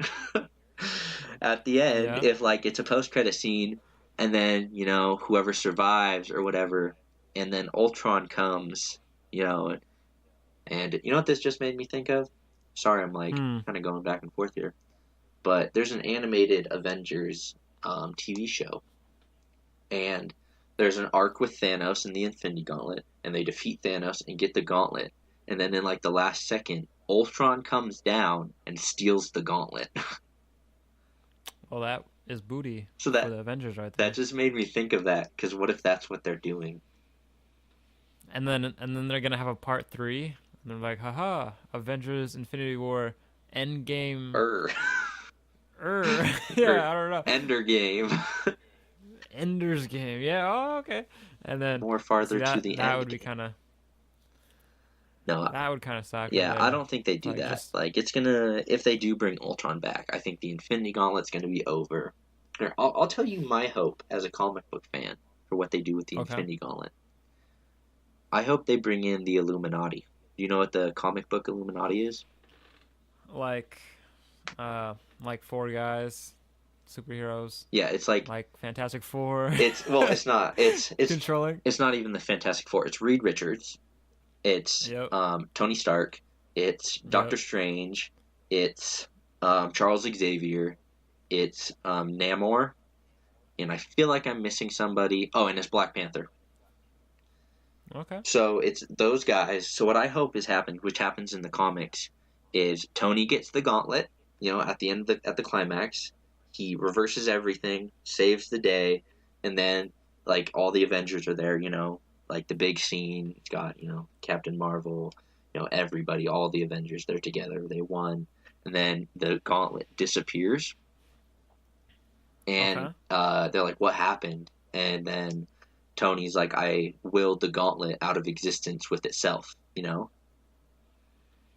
at the end Yeah, if like it's a post credit scene and then, you know, whoever survives or whatever and then Ultron comes, you know, and you know what this just made me think of? Sorry, I'm like hmm. kind of going back and forth here. But there's an animated Avengers TV show and there's an arc with Thanos and the Infinity Gauntlet, and they defeat Thanos and get the gauntlet. and then in like the last second, Ultron comes down and steals the gauntlet. Well, that is booty So for that the Avengers right that there. just made me think of that because what if that's what they're doing? And then they're gonna have a part three. And they're like, haha, Avengers Infinity War Endgame. Er, or Yeah, I don't know. Ender game. Ender's Game. Yeah. Oh, okay. And then More see farther to that the that end would be game. kind of No, that would kind of suck if yeah, I they don't think they do like that. just Like, it's gonna if they do bring Ultron back, I think the Infinity Gauntlet's gonna be over. Here, I'll tell you my hope as a comic book fan for what they do with the okay. Infinity Gauntlet. I hope they bring in the Illuminati. Do you know what the comic book Illuminati is? Like like four guys, superheroes, Yeah, it's like like Fantastic Four. it's not. Controlling. It's not even the Fantastic Four. It's Reed Richards. It's Yep. Tony Stark. It's Doctor Yep. Strange. It's Charles Xavier. It's Namor. And I feel like I'm missing somebody. Oh, and it's Black Panther. Okay. So it's those guys. So what I hope is happened, which happens in the comics, is Tony gets the gauntlet. You know, at the end of at the climax, he reverses everything, saves the day, and then like all the Avengers are there. You know, like the big scene. It's got Captain Marvel. Everybody, all the Avengers, they're together. They won, and then the gauntlet disappears, and Okay. they're like, "What happened?" And then Tony's like, "I willed the gauntlet out of existence with itself,"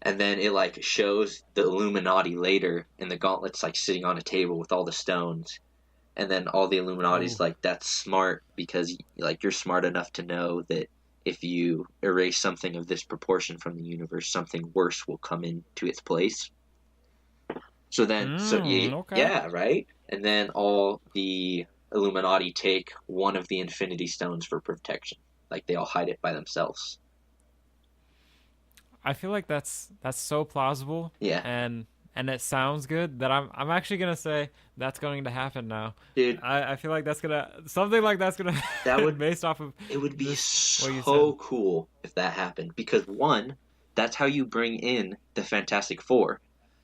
And then it like shows the Illuminati later, and the gauntlet's like sitting on a table with all the stones. And then all the Illuminati's Oh. like, "That's smart because like you're smart enough to know that if you erase something of this proportion from the universe, something worse will come into its place." So then, Okay. yeah, right. And then all the Illuminati take one of the Infinity Stones for protection. Like they all hide it by themselves. I feel like that's so plausible Yeah, and it sounds good that I'm actually gonna say that's going to happen now. dude, I feel like that's gonna something like that's gonna that happen would based off of it would be just what you said. so cool if that happened because one, that's how you bring in the Fantastic Four.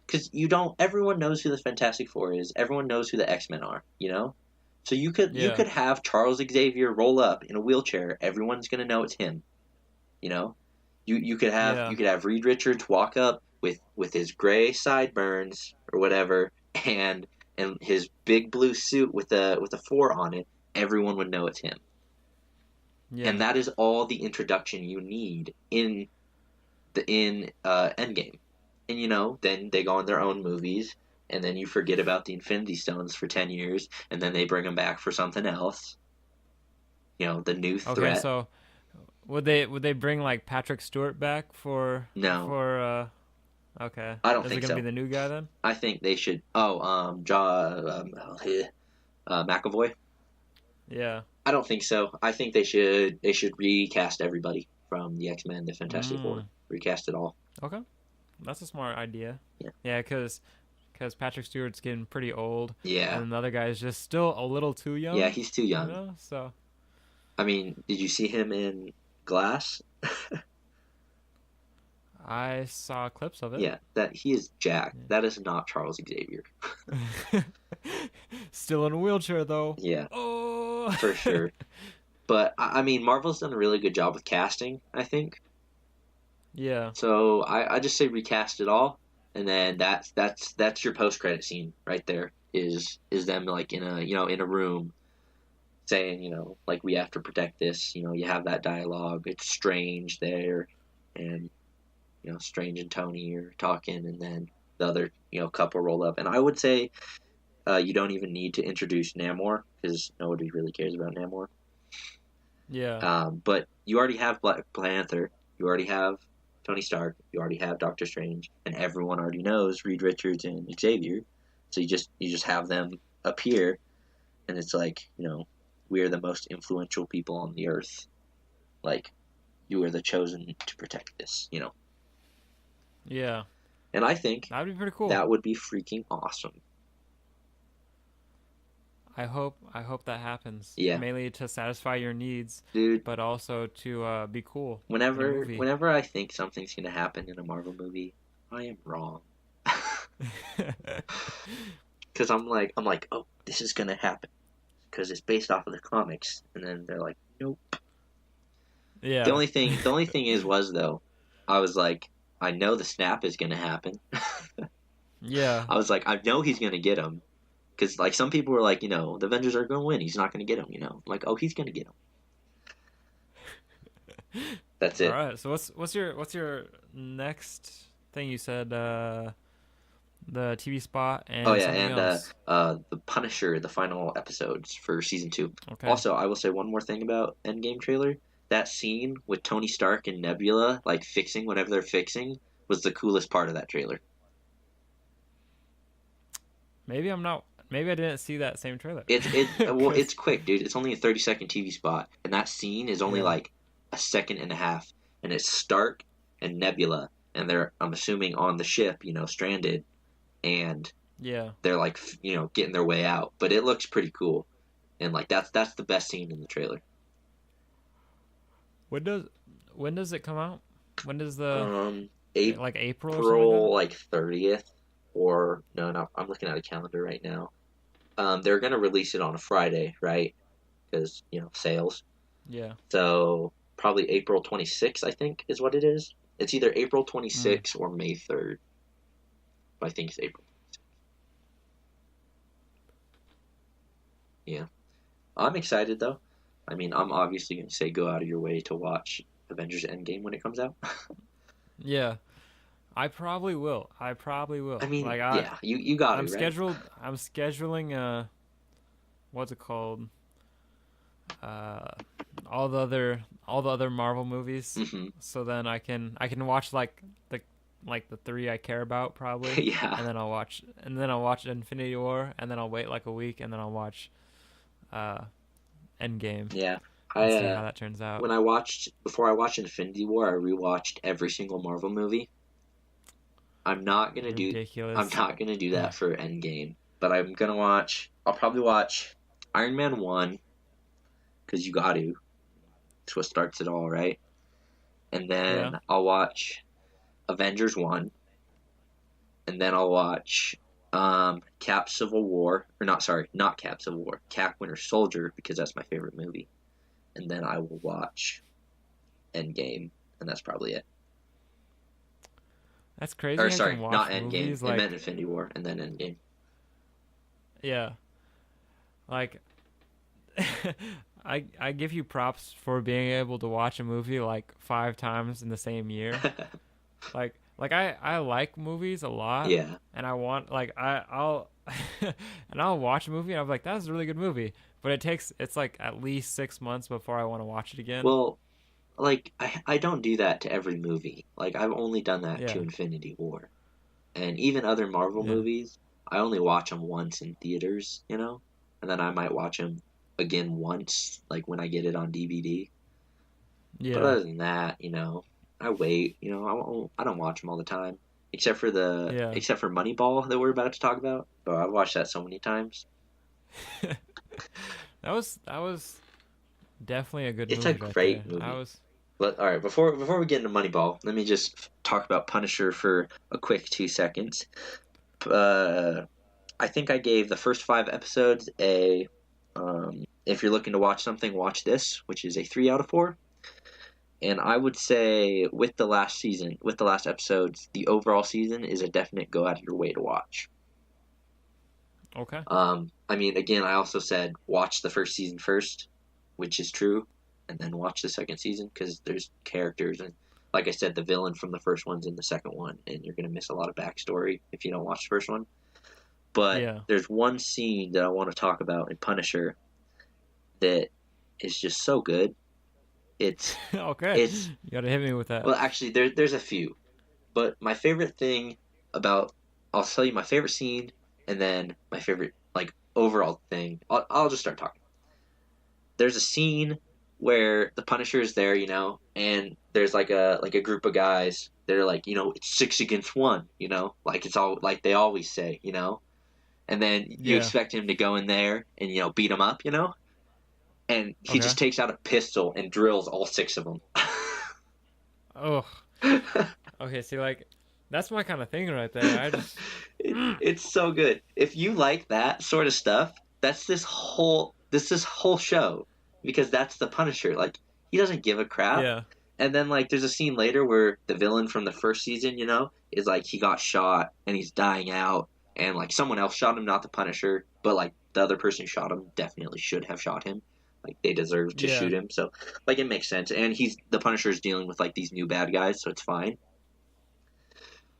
Because everyone knows who the Fantastic Four is. Everyone knows who the X-Men are. So you Yeah. could have Charles Xavier roll up in a wheelchair. Everyone's gonna know it's him. You know, you could have Yeah. Reed Richards walk up with his gray sideburns or whatever, and his big blue suit with a four on it. Everyone would know it's him, and Yeah. that is all the introduction you need in Endgame. And then they go on their own movies, and then you forget about the Infinity Stones for 10 years, and then they bring them back for something else. The new Okay, threat. so would they bring like Patrick Stewart back No, for okay. I don't Is it think gonna be so. the new guy then? I think they should. Oh, McAvoy. Yeah. I don't think so. I think they should recast everybody from the X-Men, the Fantastic Four, Mm. recast it all. Okay. That's a smart idea. Yeah. Yeah, because Patrick Stewart's getting pretty old, Yeah, and the other guy is just still a little too yeah, young. he's too You young. know, so I mean, did you see him in Glass? I saw clips of it. Yeah, that he is jacked. That is not Charles Xavier. Yeah. Still in a wheelchair though. Yeah, Oh. for sure. But I mean, Marvel's done a really good job with casting, I think. Yeah. So I just say recast it all, and then that's your post credit scene right there. Is them like in a room saying like we have to protect this. You have that dialogue. It's Strange there, and Strange and Tony are talking, and then the other couple roll up. And I would say you don't even need to introduce Namor because nobody really cares about Namor. Yeah. But you already have Black Panther. You already have Tony Stark. You already have Doctor Strange, and everyone already knows Reed Richards and Xavier. So you just have them appear, and it's like we are the most influential people on the earth. Like you are the chosen to protect this. Yeah. And I think That'd be pretty cool. that would be freaking awesome. I hope that happens. Yeah, Mainly to satisfy your needs, dude. but also to be cool in a Whenever movie. whenever I think something's gonna happen in a Marvel movie, I am wrong. Because I'm like, oh, this is gonna happen because it's based off of the comics, and then they're like, nope. The Yeah. only thing, the only thing was though, I was like, I know the snap is gonna happen. Yeah. I was like, I know he's gonna get him because like some people were like, the Avengers are gonna win. He's not gonna get him. I'm like, oh, he's gonna get him. That's All it. right. So what's your next thing you said? The TV spot Oh and yeah, something and else. the Punisher, the final episodes for season 2. Okay. Also, I will say one more thing about Endgame trailer. That scene with Tony Stark and Nebula like fixing whatever they're fixing was the coolest part of that trailer. Maybe I'm not. Maybe I didn't see that same trailer. It's Cause quick, dude. It's only a 30-second TV spot, and that scene is only yeah, like a second and a half, and it's Stark and Nebula, and they're I'm assuming on the ship, stranded, and yeah. they're like getting their way out. But it looks pretty cool, and like that's the best scene in the trailer. When does when does it come out? When does the Um, like April or something like April like 30th, or no, I'm looking at a calendar right now. They're gonna release it on a Friday, right? Because sales. that? Yeah. So probably April 26th, I think, is what it is. It's either April Mm. 26th or May 3rd. But I think it's April. Yeah. I'm excited though. I mean, I'm obviously gonna say go out of your way to watch Avengers Endgame when it comes out. Yeah. I probably will. I probably I will. mean, Like yeah, you got I'm to, right? scheduled. I'm scheduling. What's it called? Uh, all the other Marvel movies. Hmm. So then I can watch like the three I care about probably, Yeah, and then I'll watch Infinity War, and then I'll wait like a week, and then I'll watch uh Endgame yeah. and I see how that turns out. when I watched before I watched Infinity War, I rewatched every single Marvel movie. I'm not gonna do I'm Ridiculous. not gonna do that for Endgame, but I'm gonna watch. I'll probably watch Iron Man 1 because you got to. It's what starts it all, right? And Yeah. then I'll watch Avengers 1, and then I'll watch Cap Civil War, or not, sorry, not Cap Civil War, Cap Winter Soldier because that's my favorite movie, and then I will watch Endgame, and that's probably it. That's crazy Or how you can sorry, not watch Endgame. movies It meant like Infinity War, and then Endgame. yeah. Like I give you props for being able to watch a movie like 5 times in the same year. Like I like movies a lot, Yeah. and I want like I'll and I'll watch a movie and I'm like that's a really good movie, but it's like at least 6 months before I want to watch it again. Well, like I don't do that to every movie. Like I've only done that to Yeah, Infinity War, and even other Marvel yeah, movies. I only watch them once in theaters, and then I might watch them again once, like when I get it on DVD. But yeah, other than that, I wait. I don't watch them all the time, except for the yeah. except for Moneyball that we're about to talk about. But I've watched that so many times. That was definitely a good It's a movie right there. great I movie. was But all right, before we get into Moneyball, let me just talk about Punisher for a quick 2 seconds. Uh, I think I gave the first 5 episodes a. If you're looking to watch something, watch this, which is a 3 out of 4. And I would say with the last episodes, the overall season is a definite go out of your way to watch. okay. I mean, again, I also said watch the first season first, which is true, and then watch the second season because there's characters and, like I said, the villain from the first one's in the second one, and you're gonna miss a lot of backstory if you don't watch the first one. But Yeah. there's one scene that I want to talk about in Punisher that is just so good. It's Okay. it's You gotta hit me with that. well, actually, there's a few, but my favorite thing about I'll tell you my favorite scene, and then my favorite like overall thing. I'll just start talking. There's a scene where the Punisher is there, and there's like a group of guys. They're like, it's 6 against 1, like it's all like they always say, and then you Yeah. expect him to go in there and beat him up, and he Okay. just takes out a pistol and drills all six of them. Oh. Okay. See, like, that's my kind of thing right there. I just. It's so good. If you like that sort of stuff, that's this whole show, because that's the Punisher. Like, he doesn't give a crap. Yeah. And then like there's a scene later where the villain from the first season, is like he got shot and he's dying out, and like someone else shot him, not the Punisher, but like the other person who shot him definitely should have shot him. Like they deserve to Yeah. shoot him. So like it makes sense. And the Punisher's dealing with like these new bad guys, so it's fine.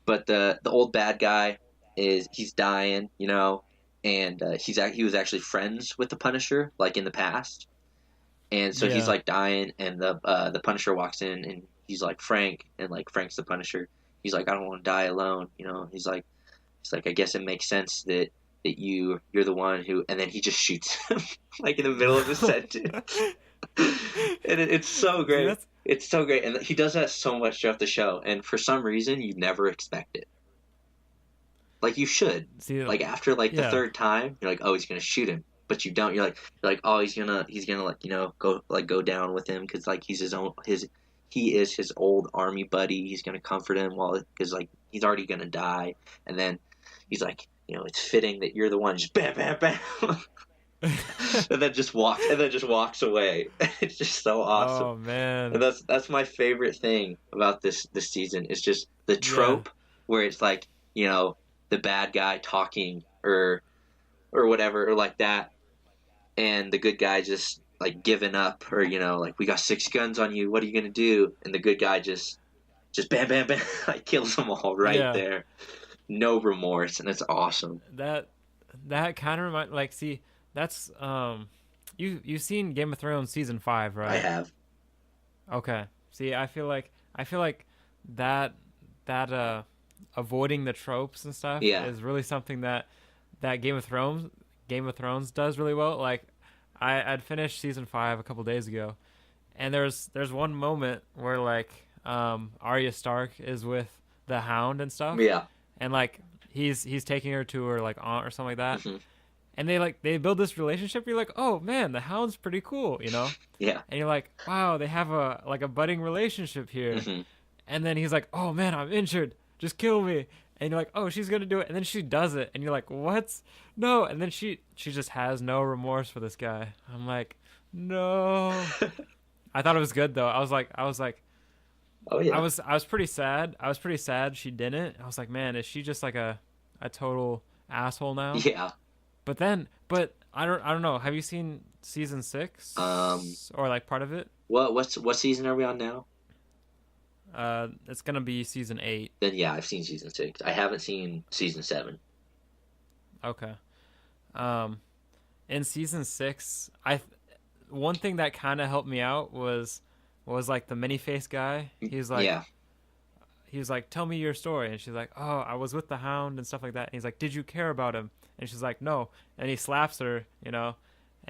But the old bad guy he's dying, and he was actually friends with the Punisher like in the past, and so he's Yeah. like dying, and the Punisher walks in, and he's like Frank, and like Frank's the Punisher. He's like, I don't want to die alone, He's like, I guess it makes sense that you're the one who, and then he just shoots him like in the middle of a sentence, and it's so See, great. that's. It's so great, and he does that so much throughout the show, and for some reason you never expect it. Like you should. See. Like after like the Yeah. third time, you're like, oh, he's gonna shoot him, but you don't. You're like, oh, he's gonna like go down with him because like he is his old army buddy. He's gonna comfort him because like he's already gonna die, and then he's like, it's fitting that you're the one. Just bam, bam, bam. and then just walks away. It's just so awesome. Oh man. And that's my favorite thing about this season is just the Yeah. trope where it's like, the bad guy talking or whatever or like that, and the good guy just like giving up, or like, we got six guns on you, what are you gonna do? And the good guy just bam, bam, bam, like kills them all right Yeah. there. No remorse, and it's awesome. That that kind of like, see, that's you've seen Game of Thrones season 5, I right? have. Okay. See, I feel like that that avoiding the tropes and stuff Yeah. is really something that Game of Thrones does really well. Like, I'd finished season 5 a couple days ago, and there's one moment where like Arya Stark is with the Hound and stuff, Yeah. and like he's taking her to her like aunt or something like that, Hmm. and they build this relationship. You're like, oh man, the Hound's pretty cool, Yeah. and you're like, wow, they have a budding relationship here. Hmm. And then he's like, oh man, I'm injured, just kill me. And you're like, oh, she's gonna do it, and then she does it, and you're like, what? No. And then she just has no remorse for this guy. I'm like, no. I thought it was good though. I was like Oh I yeah. was I was pretty sad. I was pretty sad she didn't. I was like, man, is she just like a total asshole now? Yeah. But I don't know. Have you seen season 6 or like part of it? What season are we on now? It's gonna be season 8. Then yeah, I've seen season 6. I haven't seen season 7. Okay. Um, in season 6, one thing that kind of helped me out was like the mini face guy. Yeah. He was like, tell me your story, and she's like, oh, I was with the Hound and stuff like that. And he's like, did you care about him? And she's like, no. And he slaps her, and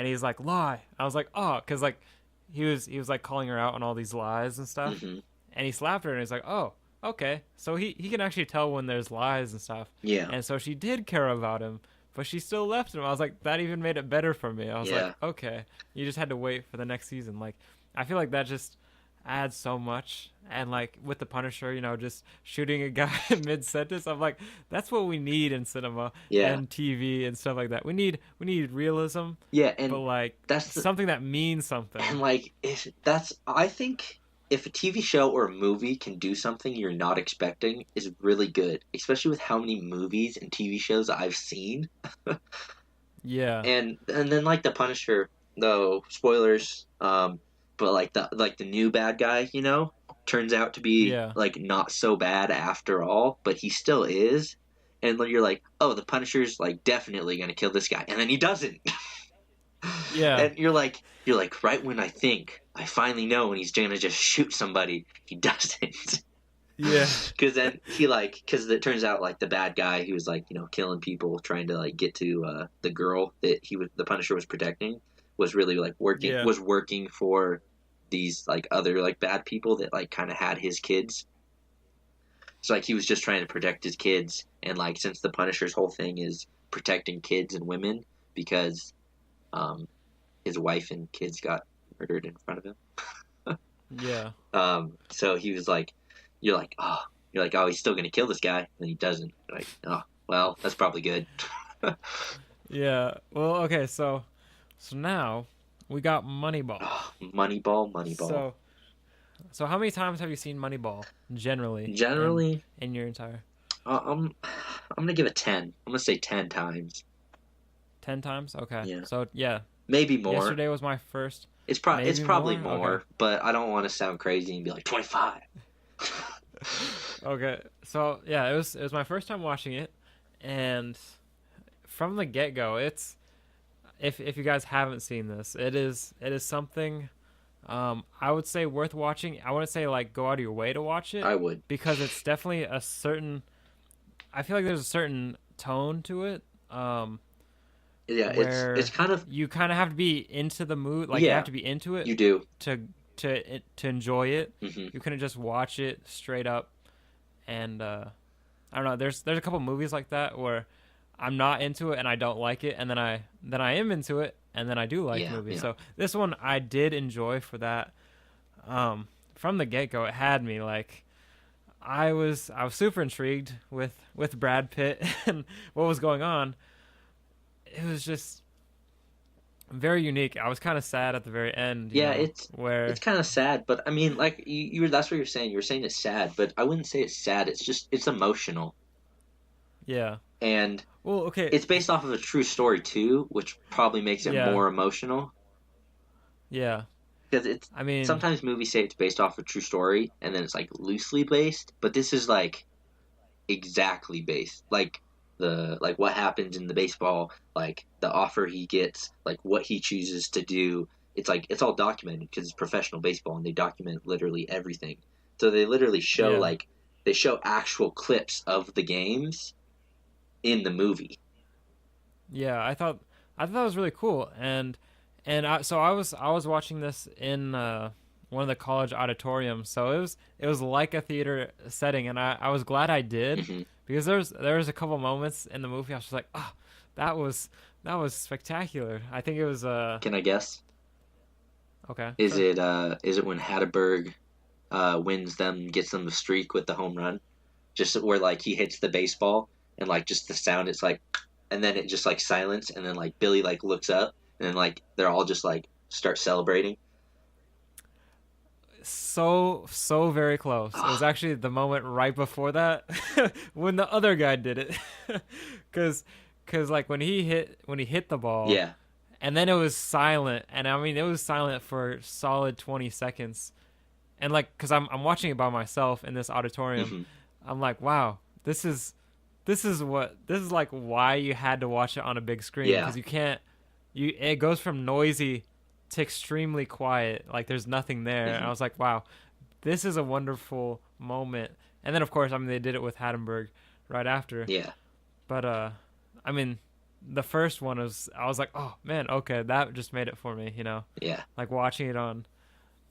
he's like, lie. I was like, oh, because like he was like calling her out on all these lies and stuff, Hmm. and he slapped her, and he's like, oh, okay, so he can actually tell when there's lies and stuff. Yeah. And so she did care about him, but she still left him. I was like, that even made it better for me. I was Yeah. like, okay, you just had to wait for the next season. Like, I feel like that just adds so much. And like with the Punisher, just shooting a guy mid sentence, I'm like, that's what we need in cinema Yeah. and TV and stuff like that. We need realism, Yeah, but and like that's the, something that means something. and like if that's I think if a TV show or a movie can do something you're not expecting is really good, especially with how many movies and TV shows I've seen. Yeah, And then like the Punisher, though, spoilers, but like the new bad guy, turns out to be yeah, like not so bad after all, but he still is. And then you're like, oh, the Punisher's like definitely gonna kill this guy, and then he doesn't. yeah, And you're like, right when I think I finally know when he's gonna just shoot somebody, he doesn't. yeah, Because it turns out like the bad guy, he was like killing people trying to like get to the girl that the Punisher was protecting, was really like yeah, working for these like other like bad people that like kind of had his kids. So like he was just trying to protect his kids, and like since the Punisher's whole thing is protecting kids and women because um, his wife and kids got murdered in front of him. Yeah. So he was like, you're like, oh, he's still gonna kill this guy, and he doesn't. You're like, oh, well, that's probably good. Yeah. Well, okay, so now we got Moneyball. Oh, Moneyball, Moneyball. So so how many times have you seen Moneyball generally Generally, in your entire I'm gonna give it 10. I'm gonna say 10 times. 10 times? Okay. Yeah, So yeah, maybe more. yesterday was my first. It's Maybe probably more? Okay. more, but I don't want to sound crazy and be like 25. Okay. So yeah, it was my first time watching it, and from the get go, it's if you guys haven't seen this, it is something I would say worth watching. I wouldn't say like go out of your way to watch it I would. because it's definitely a certain. I feel like there's a certain tone to it. Yeah, it's Where kind of you kind of have to be into the mood, like you yeah. have to be into it You do. to to enjoy it. Hmm. You couldn't just watch it straight up. And I don't know. There's a couple movies like that where I'm not into it and I don't like it, and then I am into it and then I do like the Yeah, movie. yeah, So this one I did enjoy for that. From the get go, it had me like I was super intrigued with Brad Pitt and what was going on. It was just very unique. I was kind of sad at the very end, yeah. where It's kind of sad, but I mean, like you that's what you're saying. You're saying it's sad, but I wouldn't say it's sad. It's emotional, yeah. and Well, okay, it's based off of a true story too, which probably makes it yeah, more emotional. yeah. Because it's I mean, sometimes movies say it's based off a true story, and then it's like loosely based, but this is like exactly based, like what happens in the baseball, like the offer he gets, like what he chooses to do. It's like it's all documented because it's professional baseball, and they document literally everything. So they literally show yeah, like they show actual clips of the games in the movie. yeah. I thought that was really cool, so I was watching this in one of the college auditoriums, so it was like a theater setting, and I was glad I did Hmm. because there was a couple moments in the movie I was just like, oh, that was that was spectacular. I think it was Can I guess? okay, Is sure. it when Hatterberg wins them, gets them the streak with the home run? Just where like he hits the baseball and like just the sound, it's like, and then it just like silence, and then like Billy like looks up, and then like they're all just like start celebrating. So very close. It was Oh, actually the moment right before that when the other guy did it, because like when he hit the ball, yeah. and then it was silent, and I mean it was silent for solid 20 seconds, and like because I'm watching it by myself in this auditorium, Hmm. I'm like, wow, this is like why you had to watch it on a big screen Yeah. because you can't you it goes from noisy to extremely quiet, like there's nothing there, and I Hmm. was like, wow, this is a wonderful moment. And then of course, I mean, they did it with Hattenberg right after, Yeah. but I mean, the first one was I was like, oh man, okay, that just made it for me, Yeah. like watching it on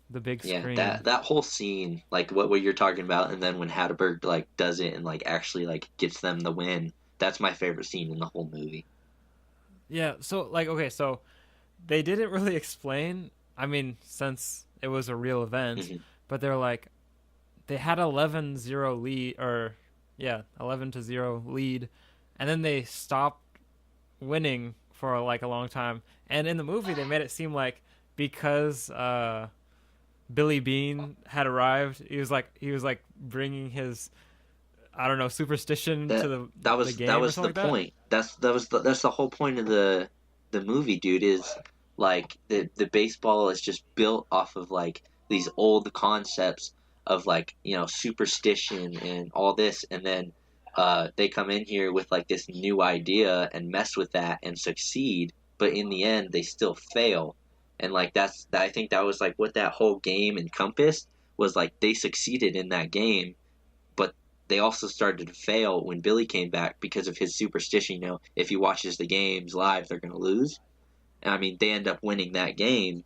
the big Yeah. screen. That whole scene, like what you're talking about, and then when Hatterberg like does it and like actually like gets them the win, that's my favorite scene in the whole movie. Yeah, so like okay, so they didn't really explain. I mean, since it was a real event, Hmm. but they're like they had 11-0 lead, or yeah, 11-0 lead, and then they stopped winning for like a long time. And in the movie, they made it seem like because Billy Bean had arrived, he was like bringing his, I don't know, superstition to That the that game or was the something like that. point. That's the whole point of the movie, dude. Is like the baseball is just built off of like these old concepts of like superstition and all this, and then they come in here with like this new idea and mess with that and succeed, but in the end they still fail. And like I think that was like what that whole game encompassed, was like they succeeded in that game, but they also started to fail when Billy came back because of his superstition. If he watches the games live, they're going to lose. And I mean, they end up winning that game,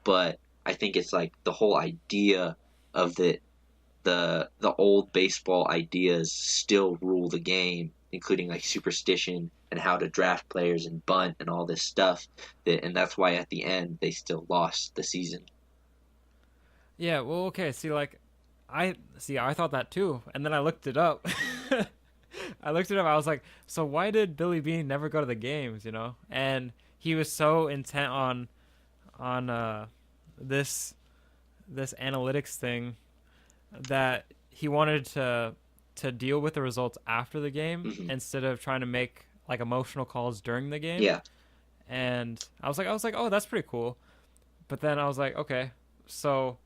but I think it's like the whole idea of the old baseball ideas still rule the game, including like superstition and how to draft players and bunt and all this stuff. And that's why at the end they still lost the season. Yeah, well, okay. See, like, I thought that too, and then I looked it up. I looked it up. I was like, so why did Billy Bean never go to the games? You know, and he was so intent on this this analytics thing that he wanted to deal with the results after the game Hmm. instead of trying to make like emotional calls during the game. Yeah, And I was like, oh, that's pretty cool. But then I was like, okay, so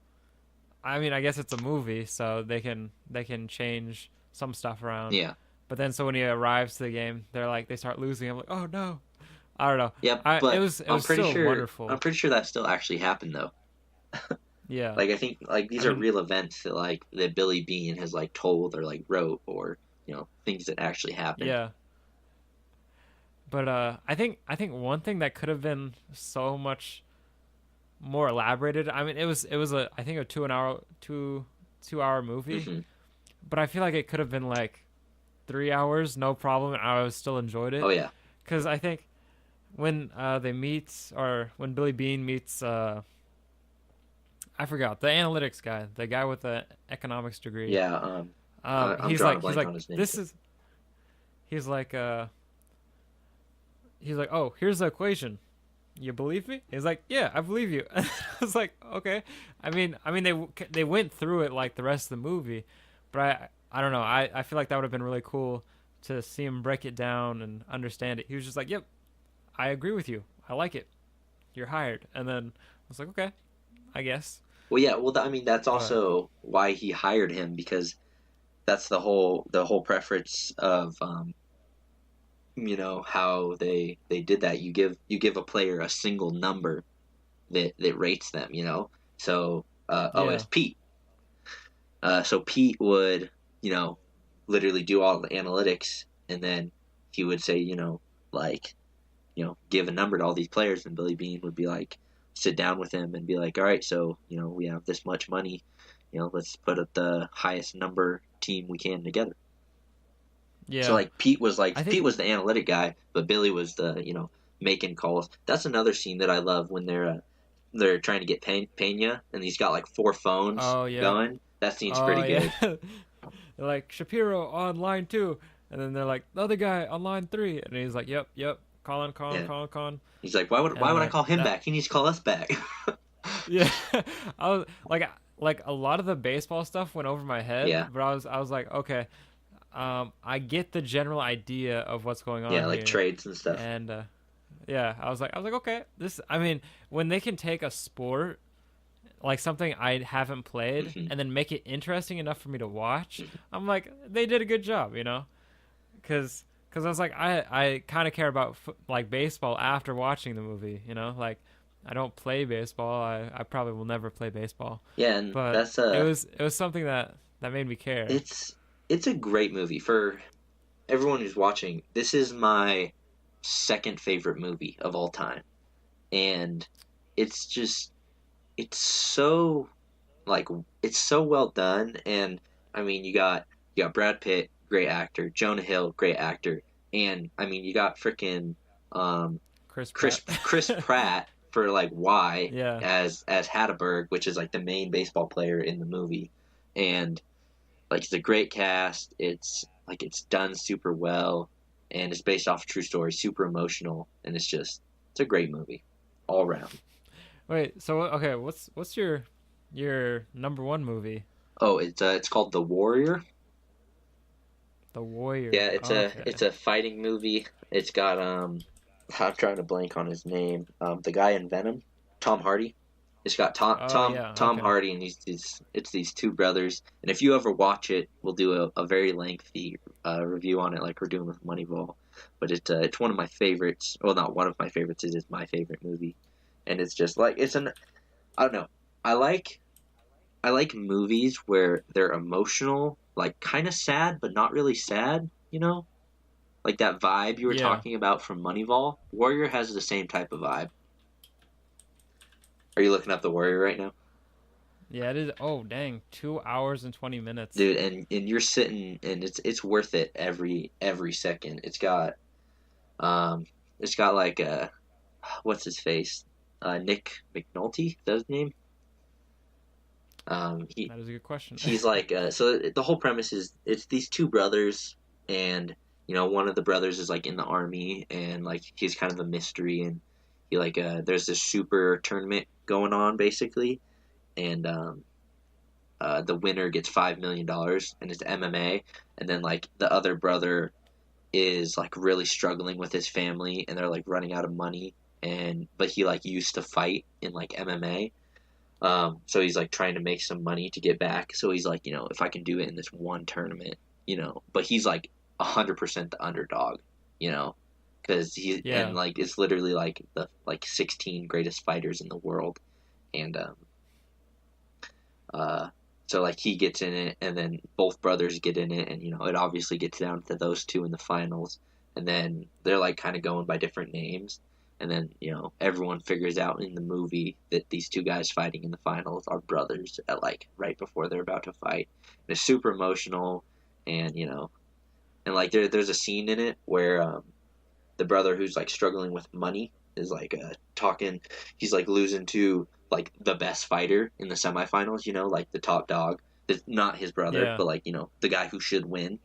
I mean, I guess it's a movie, so they can change some stuff around. yeah, But then so when he arrives to the game, they start losing. I'm like, oh no, I don't know. yeah. It But was it was still I'm wonderful. pretty sure that still actually happened though. Yeah, Like I think like I these are mean, real events that like that Billy Bean has like told or like wrote or things that actually happened. yeah. But I think one thing that could have been so much more elaborated. I mean, it was a I think a 2 hour movie, Hmm. but I feel like it could have been like 3 hours, no problem, and I would still enjoyed Oh it. yeah, Because I think when they meet, or when Billy Bean meets, I forgot the analytics guy, the guy with the economics degree. yeah. I'm He's drawing a like he's blank like on his name this too. is he's like he's like, oh, here's the equation. You believe me? He's like, yeah, I believe you. I was like, okay. I mean, they went through it like the rest of the movie, but I don't know. I feel like that would have been really cool to see him break it down and understand it. He was just like, yep, I agree with you. I like it. You're hired. And then I was like, okay, I guess. Well, yeah. Well, I mean that's But also why he hired him because that's the whole preference of how they did that. You give a player a single number that rates them. So it's yeah, Pete. So Pete would you know literally do all the analytics, and then he would say like give a number to all these players, and Billy Bean would be like sit down with him and be like, all right, so we have this much money, let's put up the highest number team we can together. So yeah. like Pete was I Pete think. was the analytic guy, but Billy was the making calls. That's another scene that I love when they're trying to get Pena, and he's got like four phones Oh yeah. going. That scene's Oh pretty yeah. good. They're like Shapiro on line 2, and then they're like the other guy on line 3, and he's like, yep, yep, Yeah, calling, he's like, why and would I then call him that back? He needs to call us back. yeah. I was like a lot of the baseball stuff went over my head, Yeah, but I was like, okay, I get the general idea of what's going yeah, on like here, trades and stuff. and yeah, I was like, okay, this. I mean, when they can take a sport like something I haven't played Hmm. and then make it interesting enough for me to watch, I'm like, they did a good job, you know? Because I was like, I kind of care about like baseball after watching the movie, you know? Like, I don't play baseball. I probably will never play baseball, Yeah, and but that's it was something that made me care. it's it's a great movie for everyone who's watching. This is my second favorite movie of all time, and it's just it's so like it's so well done. And I mean, you got Brad Pitt, great actor, Jonah Hill, great actor, and I mean, you got freaking um, Chris Chris Pratt. Chris Pratt for like Y Yeah. as Hatterberg, which is like the main baseball player in the movie, and like it's a great cast. It's like it's done super well, and it's based off a true story, super emotional, and it's a great movie all around. Wait. So okay, what's your number one movie? Oh, it's called The Warrior. The Yeah, Warrior. it's Okay. a fighting movie. It's got I'm trying to blank on his name. The guy in Venom, Tom Hardy. It's got Oh yeah. Tom Okay. Hardy, and it's these two brothers. And if you ever watch it, we'll do a very lengthy review on it, like we're doing with Moneyball. But it's one of my favorites. Well, not one of my favorites. It is my favorite movie, and it's just like it's an I don't know. I like I like movies where they're emotional, like kind of sad, but not really sad. Like that vibe you were Yeah. talking about from Moneyball. Warrior has the same type of vibe. Are you looking up the Warrior right now? Yeah, it is. Oh, dang. 2 hours and 20 minutes. dude. And you're sitting, and it's worth it every second. Um, it's got like what's his face, Nick McNulty. Is that his name? He That is a good question. he's like so the whole premise is it's these two brothers, and one of the brothers is like in the army, and like he's kind of a mystery, and he like there's this super tournament going on basically, and the winner gets $5 million, and it's MMA. And then like the other brother is like really struggling with his family, and they're like running out of money, and but he like used to fight in like MMA. So he's like trying to make some money to get back. So he's like, if I can do it in this one tournament, but he's like 100% the underdog, you know, because he and Yeah. like it's literally like the like 16 greatest fighters in the world, and uh, so like he gets in it, and then both brothers get in it, and it obviously gets down to those two in the finals, and then they're like kind of going by different names, and then everyone figures out in the movie that these two guys fighting in the finals are brothers at like right before they're about to fight. And it's super emotional, and and like there's a scene in it where the brother who's like struggling with money is like talking. He's like losing to like the best fighter in the semifinals. Like the top dog. It's not his brother, Yeah. but like the guy who should win.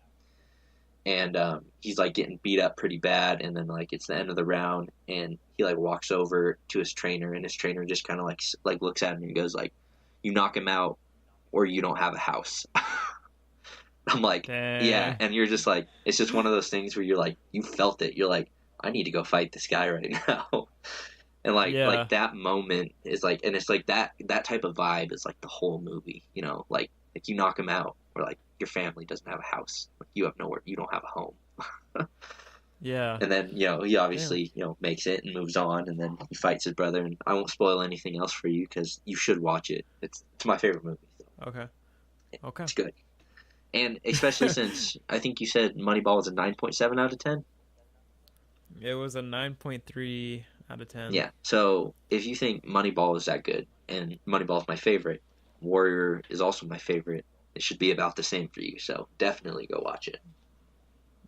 And he's like getting beat up pretty bad, and then like it's the end of the round, and he like walks over to his trainer, and his trainer just kind of like looks at him and goes like, "You knock him out, or you don't have a house." I'm like, yeah, Dang. and you're just like, it's just one of those things where you're like, you felt it. You're like, I need to go fight this guy right now. And like Yeah. that moment is like, and it's like that type of vibe is like the whole movie. Like you knock him out, or like your family doesn't have a house, like you have nowhere, you don't have a home. Yeah. And then he Damn. obviously makes it and moves on, and then he fights his brother. And I won't spoil anything else for you because you should watch it. It's my favorite movie. So Okay. Okay. it's good. And especially since I think you said Moneyball is a 9.7 out of 10. It was a 9.3 out of 10. Yeah. So if you think Moneyball is that good, and Moneyball is my favorite, Warrior is also my favorite, it should be about the same for you. So definitely go watch it.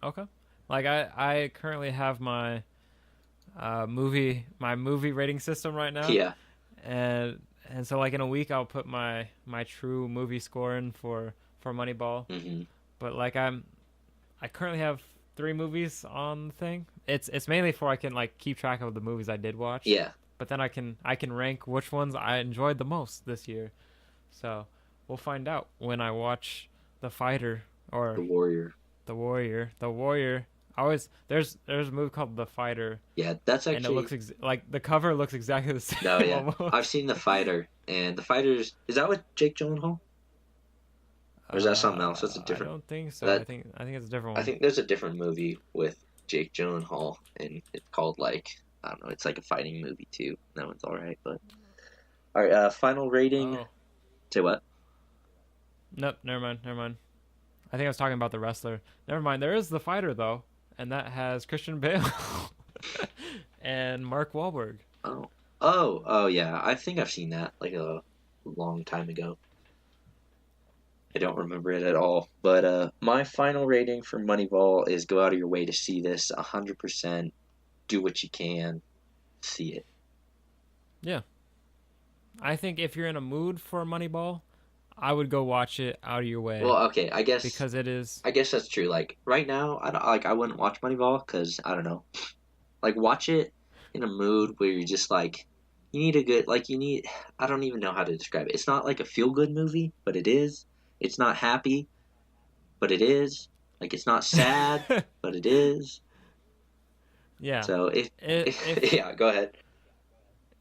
Okay. Like I currently have my movie rating system right now, Yeah. and so like in a week I'll put my true movie score in for Moneyball. Hmm. But like I currently have 3 movies on the thing. It's mainly for I can like keep track of the movies I did watch, Yeah. but then I can rank which ones I enjoyed the most this year. So we'll find out when I watch The Fighter The or Warrior. The Warrior. The Warrior. I always there's a movie called The Fighter, Yeah. That's and it actually looks like the cover looks exactly the no. same Yeah. I've almost. seen The Fighter, and The Fighter's is that with Jake Gyllenhaal, or is that something else? That's a I different. don't think so. That I think it's a different I one. think there's a different movie with Jake Gyllenhaal, and it's called like I don't know. It's like a fighting movie too. That one's all right, but all right. Final rating. Oh, Say what? nope. Never mind. Never mind. I think I was talking about the wrestler. Never mind. There is The Fighter though, and that has Christian Bale and Mark Wahlberg. Oh, oh, yeah. I think I've seen that like a long time ago. I don't remember it at all. But my final rating for Moneyball is go out of your way to see this 100%. Do what you can. See it. Yeah, I think if you're in a mood for Moneyball, I would go watch it out of your way Well, okay. I guess because it is. I guess that's true. Like right now, I don't, like I wouldn't watch Moneyball because I don't know. Like watch it in a mood where you're just like you need a good like you need. I don't even know how to describe it. It's not like a feel good movie, but it is. It's not happy, but it is. Like it's not sad, but it is. Yeah, So if if yeah, go ahead.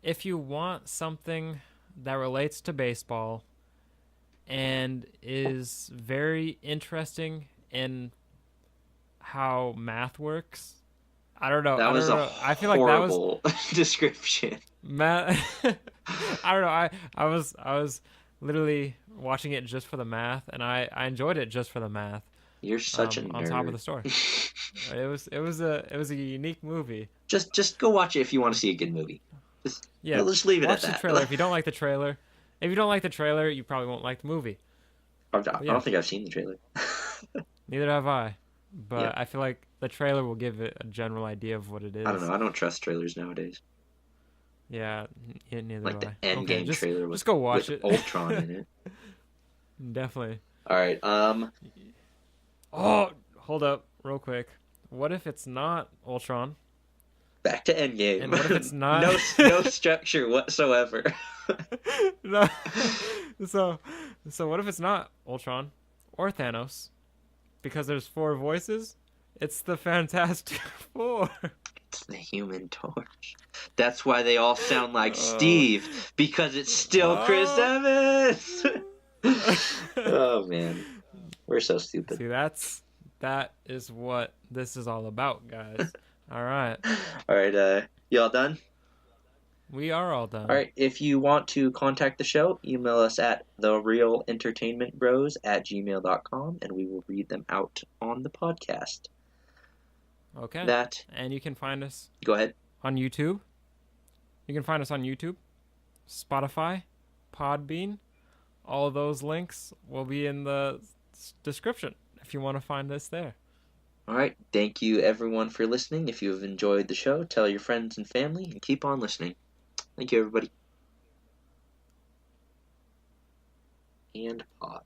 if you want something that relates to baseball and is very interesting in how math works. I don't know. That I was don't a know. I feel like that was horrible description. math. I don't know. I was literally watching it just for the math, and I enjoyed it just for the math. You're such a On top of nerd. the story, it was a unique movie. Just go watch it if you want to see a good movie. Just Yeah, just leave it at watch the that. trailer. If you don't like the trailer, If you don't like the trailer, you probably won't like the movie. I But yeah, don't think I've seen the trailer. neither have I. Yeah, But I feel like the trailer will give it a general idea of what it I don't know. is. I don't trust trailers nowadays. Yeah, neither Like do the I. Okay, Endgame trailer just go watch with it. Ultron in it. Definitely. All right. Oh, hold up, real quick. What if it's not Ultron? Back to And what if it's Endgame. not? No structure whatsoever. No. So, so what if it's not Ultron or Thanos? Because there's four voices. It's the Fantastic Four. It's the Human Torch. That's why they all sound like Oh, Steve, because it's still Chris oh. Evans. Oh man, we're so stupid. See, that is what this is all about, guys. All right, All right, y'all done? we are all All done. right, if you want to contact the show, email us at therealentertainmentbros@gmail.com, and we will read them out on the podcast. Okay, That, and you can find us go ahead. on YouTube. You can find us on YouTube, Spotify, Podbean. All of those links will be in the description if you want to find us there. All right, thank you everyone for listening. If you have enjoyed the show, tell your friends and family, and keep on listening. Thank you, everybody. And pause.